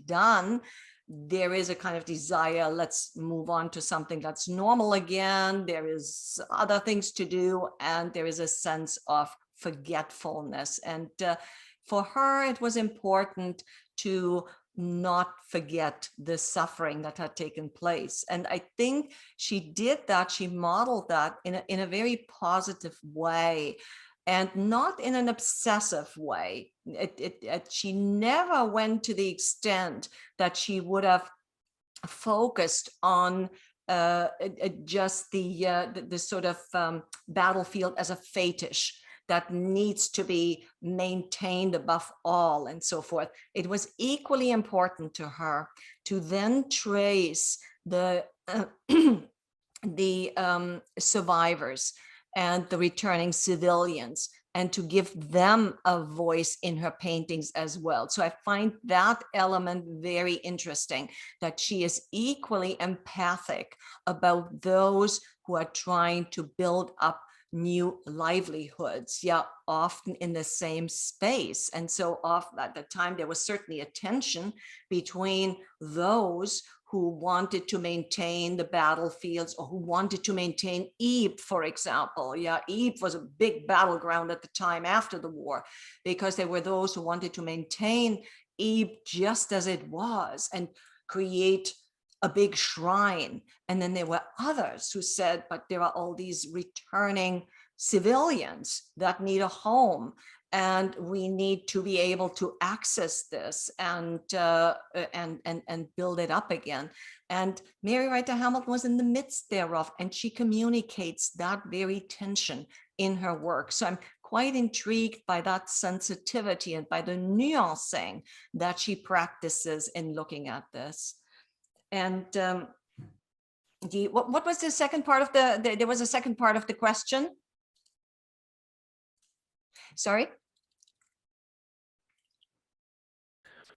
done, there is a kind of desire, let's move on to something that's normal again. There is other things to do, and there is a sense of forgetfulness. And for her, it was important to not forget the suffering that had taken place. And I think she did that, she modeled that in a very positive way, and not in an obsessive way. She never went to the extent that she would have focused on just the sort of battlefield as a fetish that needs to be maintained above all and so forth. It was equally important to her to then trace the survivors and the returning civilians, and to give them a voice in her paintings as well. So I find that element very interesting, that she is equally empathic about those who are trying to build up new livelihoods, often in the same space. And so often at the time, there was certainly a tension between those who wanted to maintain the battlefields, or who wanted to maintain Ypres, for example. Ypres was a big battleground at the time after the war, because there were those who wanted to maintain Ypres just as it was and create a big shrine. And then there were others who said, but there are all these returning civilians that need a home, and we need to be able to access this and build it up again. And Mary Riter Hamilton was in the midst thereof, and she communicates that very tension in her work. So I'm quite intrigued by that sensitivity and by the nuancing that she practices in looking at this. And what was the second part of there was a second part of the question? Sorry? It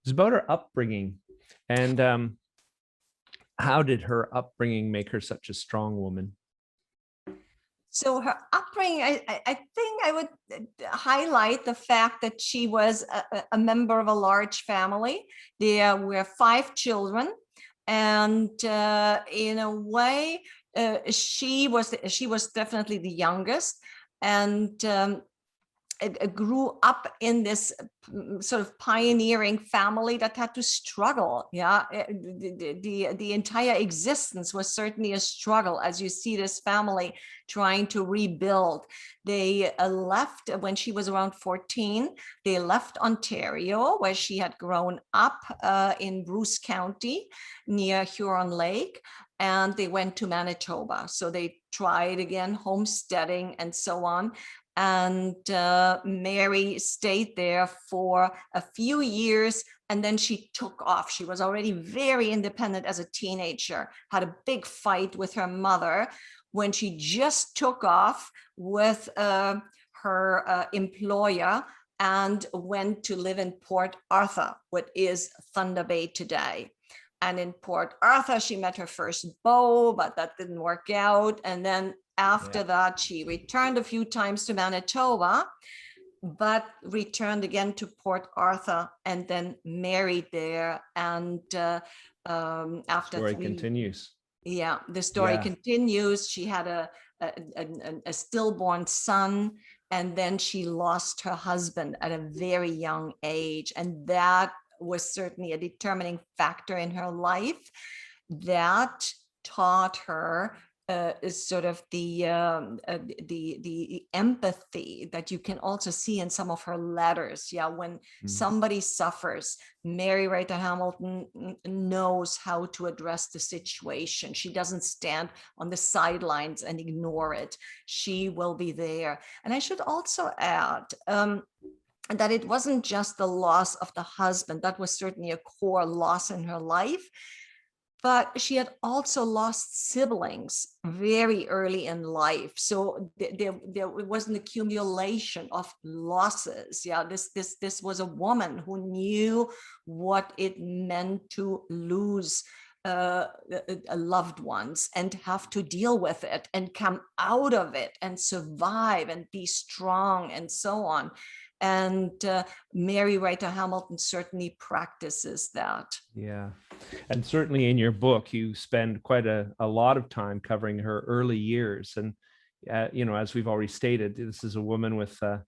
was about her upbringing, and how did her upbringing make her such a strong woman? So her upbringing, I think I would highlight the fact that she was a member of a large family. There were 5 children. And in a way, she was definitely the youngest, and grew up in this sort of pioneering family that had to struggle. The entire existence was certainly a struggle, as you see this family trying to rebuild. They left when she was around 14. They left Ontario, where she had grown up in Bruce County near Huron Lake, and they went to Manitoba. So they tried again homesteading and so on. And Mary stayed there for a few years, and then she took off. She was already very independent as a teenager, had a big fight with her mother when she just took off with her employer and went to live in Port Arthur, what is Thunder Bay today. And in Port Arthur, she met her first beau, but that didn't work out. And then after that, she returned a few times to Manitoba, but returned again to Port Arthur, and then married there. And after Story continues. Yeah, the story continues. She had a stillborn son, and then she lost her husband at a very young age. And that was certainly a determining factor in her life that taught her sort of the empathy that you can also see in some of her letters. When somebody suffers, Mary Riter Hamilton knows how to address the situation. She doesn't stand on the sidelines and ignore it. She will be there. And I should also add, that it wasn't just the loss of the husband. That was certainly a core loss in her life, but she had also lost siblings very early in life. So there was an accumulation of losses. Yeah, this was a woman who knew what it meant to lose loved ones and have to deal with it and come out of it and survive and be strong and so on. And Mary Riter Hamilton certainly practices that. Yeah. And certainly in your book, you spend quite a lot of time covering her early years. And, you know, as we've already stated, this is a woman with a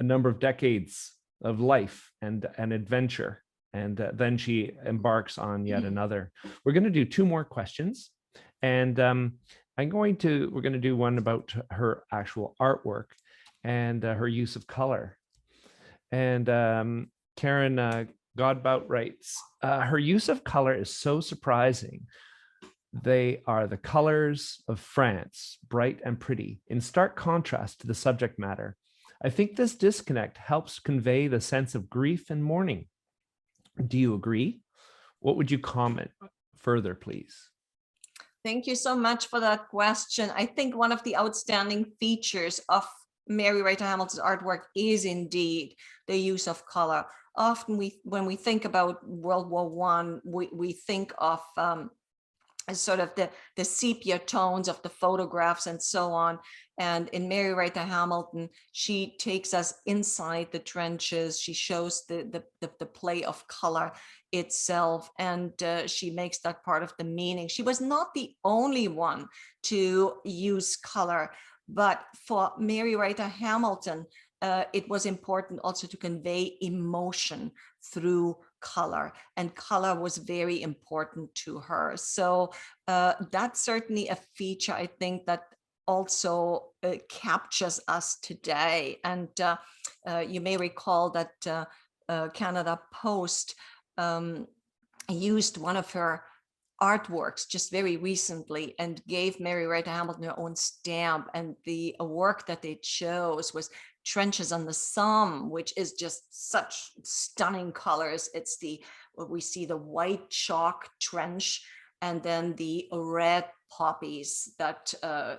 number of decades of life and adventure. And then she embarks on yet another. We're going to do two more questions. And we're going to do one about her actual artwork and her use of color. And Karen Godbout writes, her use of color is so surprising. They are the colors of France, bright and pretty, in stark contrast to the subject matter. I think this disconnect helps convey the sense of grief and mourning. Do you agree? What would you comment further, please? Thank you so much for that question. I think one of the outstanding features of Mary Riter Hamilton's artwork is indeed the use of color. Often when we think about World War I, we think of sort of the sepia tones of the photographs and so on. And in Mary Riter Hamilton, she takes us inside the trenches. She shows the play of color itself, and she makes that part of the meaning. She was not the only one to use color, but for Mary Riter Hamilton, it was important also to convey emotion through color, and color was very important to her. So that's certainly a feature, I think, that also captures us today. And you may recall that Canada Post used one of her artworks just very recently and gave Mary Riter Hamilton her own stamp, and the work that they chose was Trenches on the Somme, which is just such stunning colors. It's we see the white chalk trench and then the red poppies that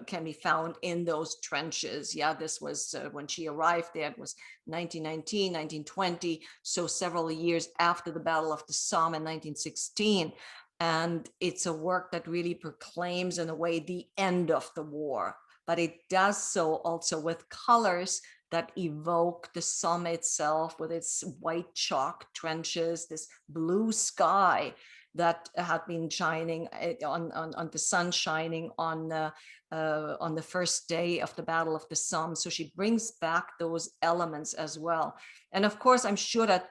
can be found in those trenches. Yeah, this was when she arrived there, it was 1919, 1920, so several years after the Battle of the Somme in 1916. And it's a work that really proclaims, in a way, the end of the war. But it does so also with colors that evoke the Somme itself, with its white chalk trenches, this blue sky that had been shining on the sun shining on the first day of the Battle of the Somme. So she brings back those elements as well. And of course, I'm sure that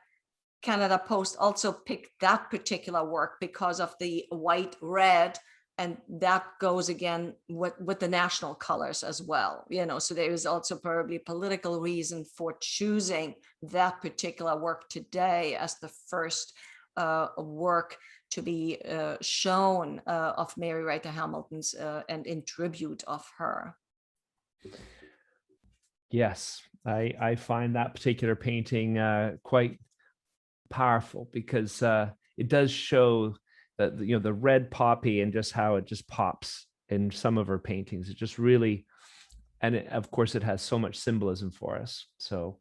Canada Post also picked that particular work because of the white red, and that goes again with the national colors as well, you know. So there is also probably a political reason for choosing that particular work today as the first work to be shown of Mary Riter Hamilton's and in tribute of her. Yes, I find that particular painting quite powerful, because it does show that, you know, the red poppy and just how it just pops in some of her paintings. It just really, and of course it has so much symbolism for us. So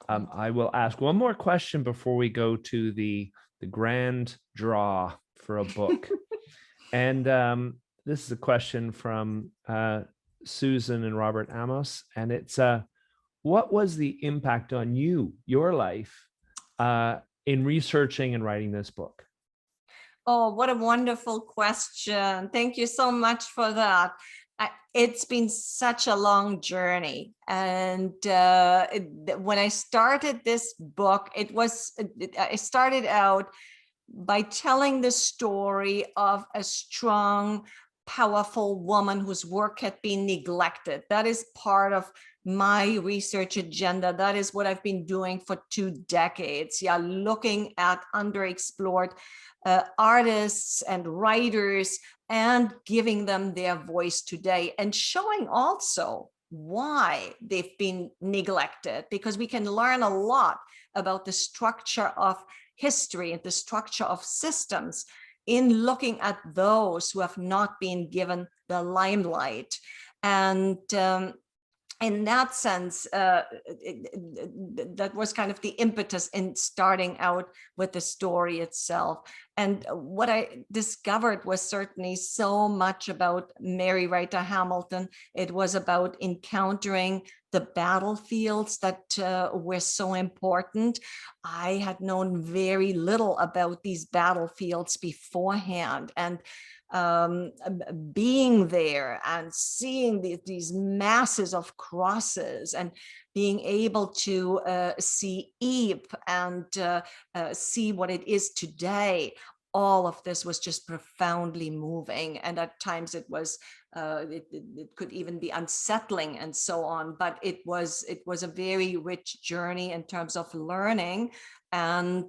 I will ask one more question before we go to the grand draw for a book. And this is a question from Susan and Robert Amos, and it's what was the impact on your life in researching and writing this book? Oh, what a wonderful question. Thank you so much for that. It's been such a long journey. And when I started this book, I started out by telling the story of a strong, powerful woman whose work had been neglected. That is part of my research agenda. That is what I've been doing for 2 decades. Yeah, looking at underexplored artists and writers and giving them their voice today, and showing also why they've been neglected, because we can learn a lot about the structure of history and the structure of systems in looking at those who have not been given the limelight. And in that sense, that was kind of the impetus in starting out with the story itself. And what I discovered was certainly so much about Mary Riter Hamilton. It was about encountering the battlefields that were so important. I had known very little about these battlefields beforehand, and being there and seeing these masses of crosses and being able to see Ypres and see what it is today, all of this was just profoundly moving. And at times it was, it could even be unsettling and so on, but it was a very rich journey in terms of learning. And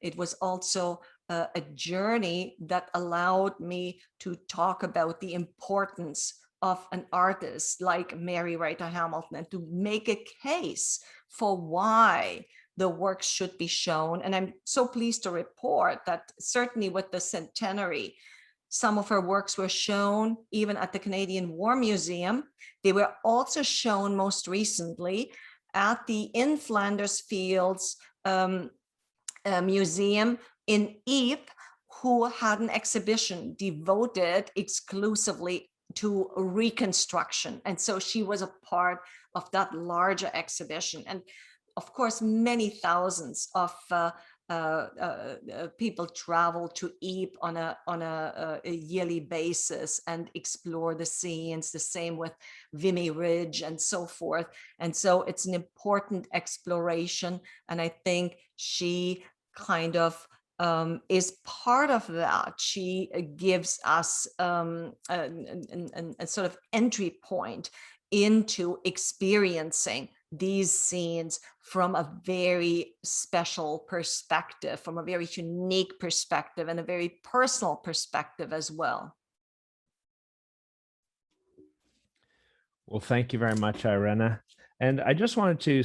it was also a journey that allowed me to talk about the importance of an artist like Mary Riter Hamilton and to make a case for why the work should be shown. And I'm so pleased to report that certainly with the centenary, some of her works were shown even at the Canadian War Museum. They were also shown most recently at the In Flanders Fields Museum in Ypres, who had an exhibition devoted exclusively to reconstruction. And so she was a part of that larger exhibition. And of course, many thousands of people travel to Ypres on a yearly basis and explore the scenes, the same with Vimy Ridge and so forth. And so it's an important exploration. And I think she kind of is part of that. She gives us a sort of entry point into experiencing these scenes from a very special perspective, from a very unique perspective, and a very personal perspective as well. Well, thank you very much, Irene. And I just wanted to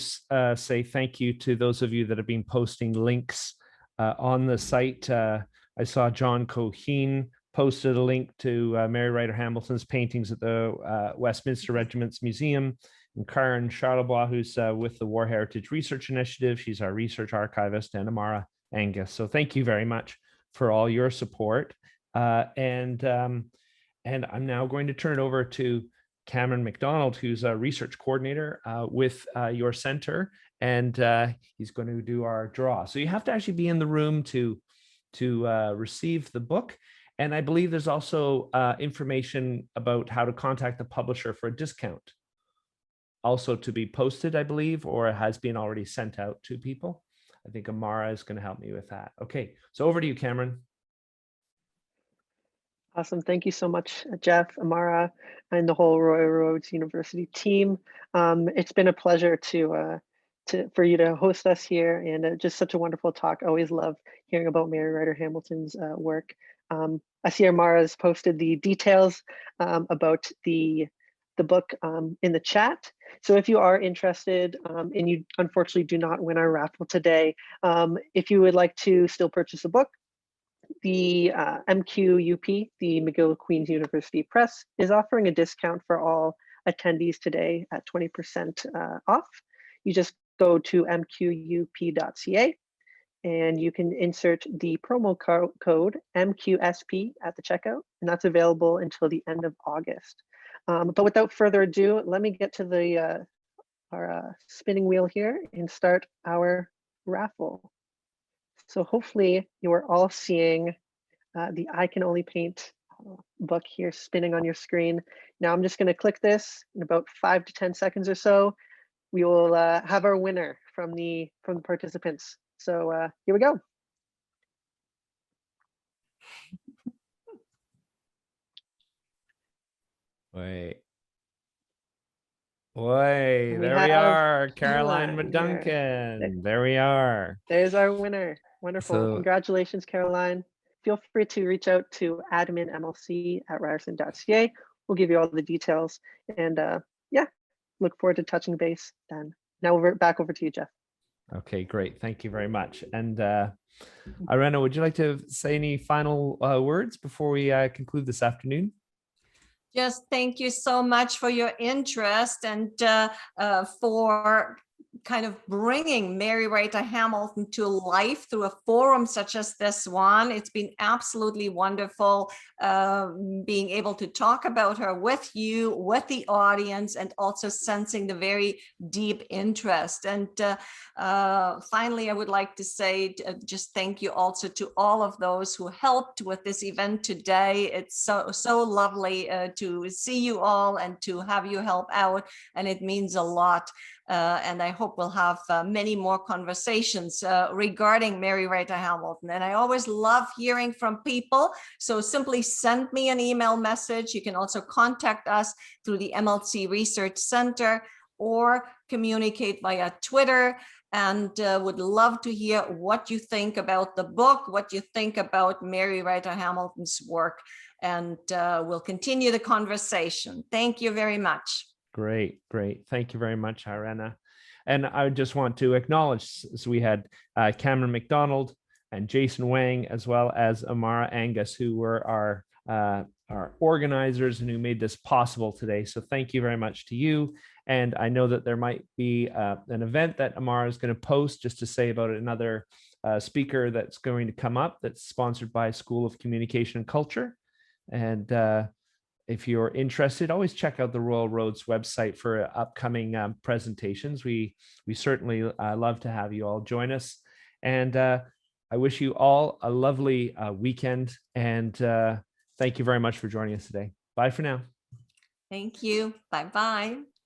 say thank you to those of you that have been posting links on the site. I saw John Coheen posted a link to Mary Riter Hamilton's paintings at the Westminster Regiment's Museum, and Karen Charlebois, who's with the War Heritage Research Initiative. She's our research archivist, and Amara Angus. So thank you very much for all your support. And I'm now going to turn it over to Cameron McDonald, who's a research coordinator with your center, and he's going to do our draw. So you have to actually be in the room to receive the book. And I believe there's also information about how to contact the publisher for a discount also to be posted, I believe, or has been already sent out to people. I think Amara is going to help me with that. Okay, so over to you, Cameron. Awesome. Thank you so much, Geoff, Amara, and the whole Royal Roads University team. It's been a pleasure for you to host us here, and just such a wonderful talk. I always love hearing about Mary Riter Hamilton's work. I see Amara's posted the details about the book in the chat. So if you are interested and you unfortunately do not win our raffle today, if you would like to still purchase a book, the MQUP, the McGill Queen's University Press, is offering a discount for all attendees today at 20% off. You just go to mqup.ca and you can insert the promo code MQSP at the checkout, and that's available until the end of August. But without further ado, let me get to our spinning wheel here and start our raffle. So hopefully you are all seeing the I Can Only Paint book here spinning on your screen. Now I'm just going to click this in about 5 to 10 seconds or so. We will have our winner from the participants. So here we go. Wait, there we are, Caroline McDuncan. There we are. There's our winner. Wonderful. So, congratulations, Caroline. Feel free to reach out to adminmlc@ryerson.ca. We'll give you all the details. And yeah, look forward to touching base then. Now back over to you, Geoff. Okay, great. Thank you very much. And Irene, would you like to say any final words before we conclude this afternoon? Just thank you so much for your interest and for kind of bringing Mary Riter Hamilton to life through a forum such as this one. It's been absolutely wonderful being able to talk about her with you, with the audience, and also sensing the very deep interest. And finally, I would like to say just thank you also to all of those who helped with this event today. It's so lovely to see you all and to have you help out, and it means a lot. And I hope we'll have many more conversations regarding Mary Riter Hamilton. And I always love hearing from people. So simply send me an email message. You can also contact us through the MLC Research Center or communicate via Twitter. And would love to hear what you think about the book, what you think about Mary Riter Hamilton's work. And we'll continue the conversation. Thank you very much. Great, great. Thank you very much, Irene. And I just want to acknowledge, so we had Cameron McDonald and Jason Wang, as well as Amara Angus, who were our organizers and who made this possible today. So thank you very much to you. And I know that there might be an event that Amara is going to post just to say about another speaker that's going to come up that's sponsored by School of Communication and Culture. And if you're interested, always check out the Royal Roads website for upcoming presentations. We certainly love to have you all join us. And I wish you all a lovely weekend. And thank you very much for joining us today. Bye for now. Thank you. Bye-bye.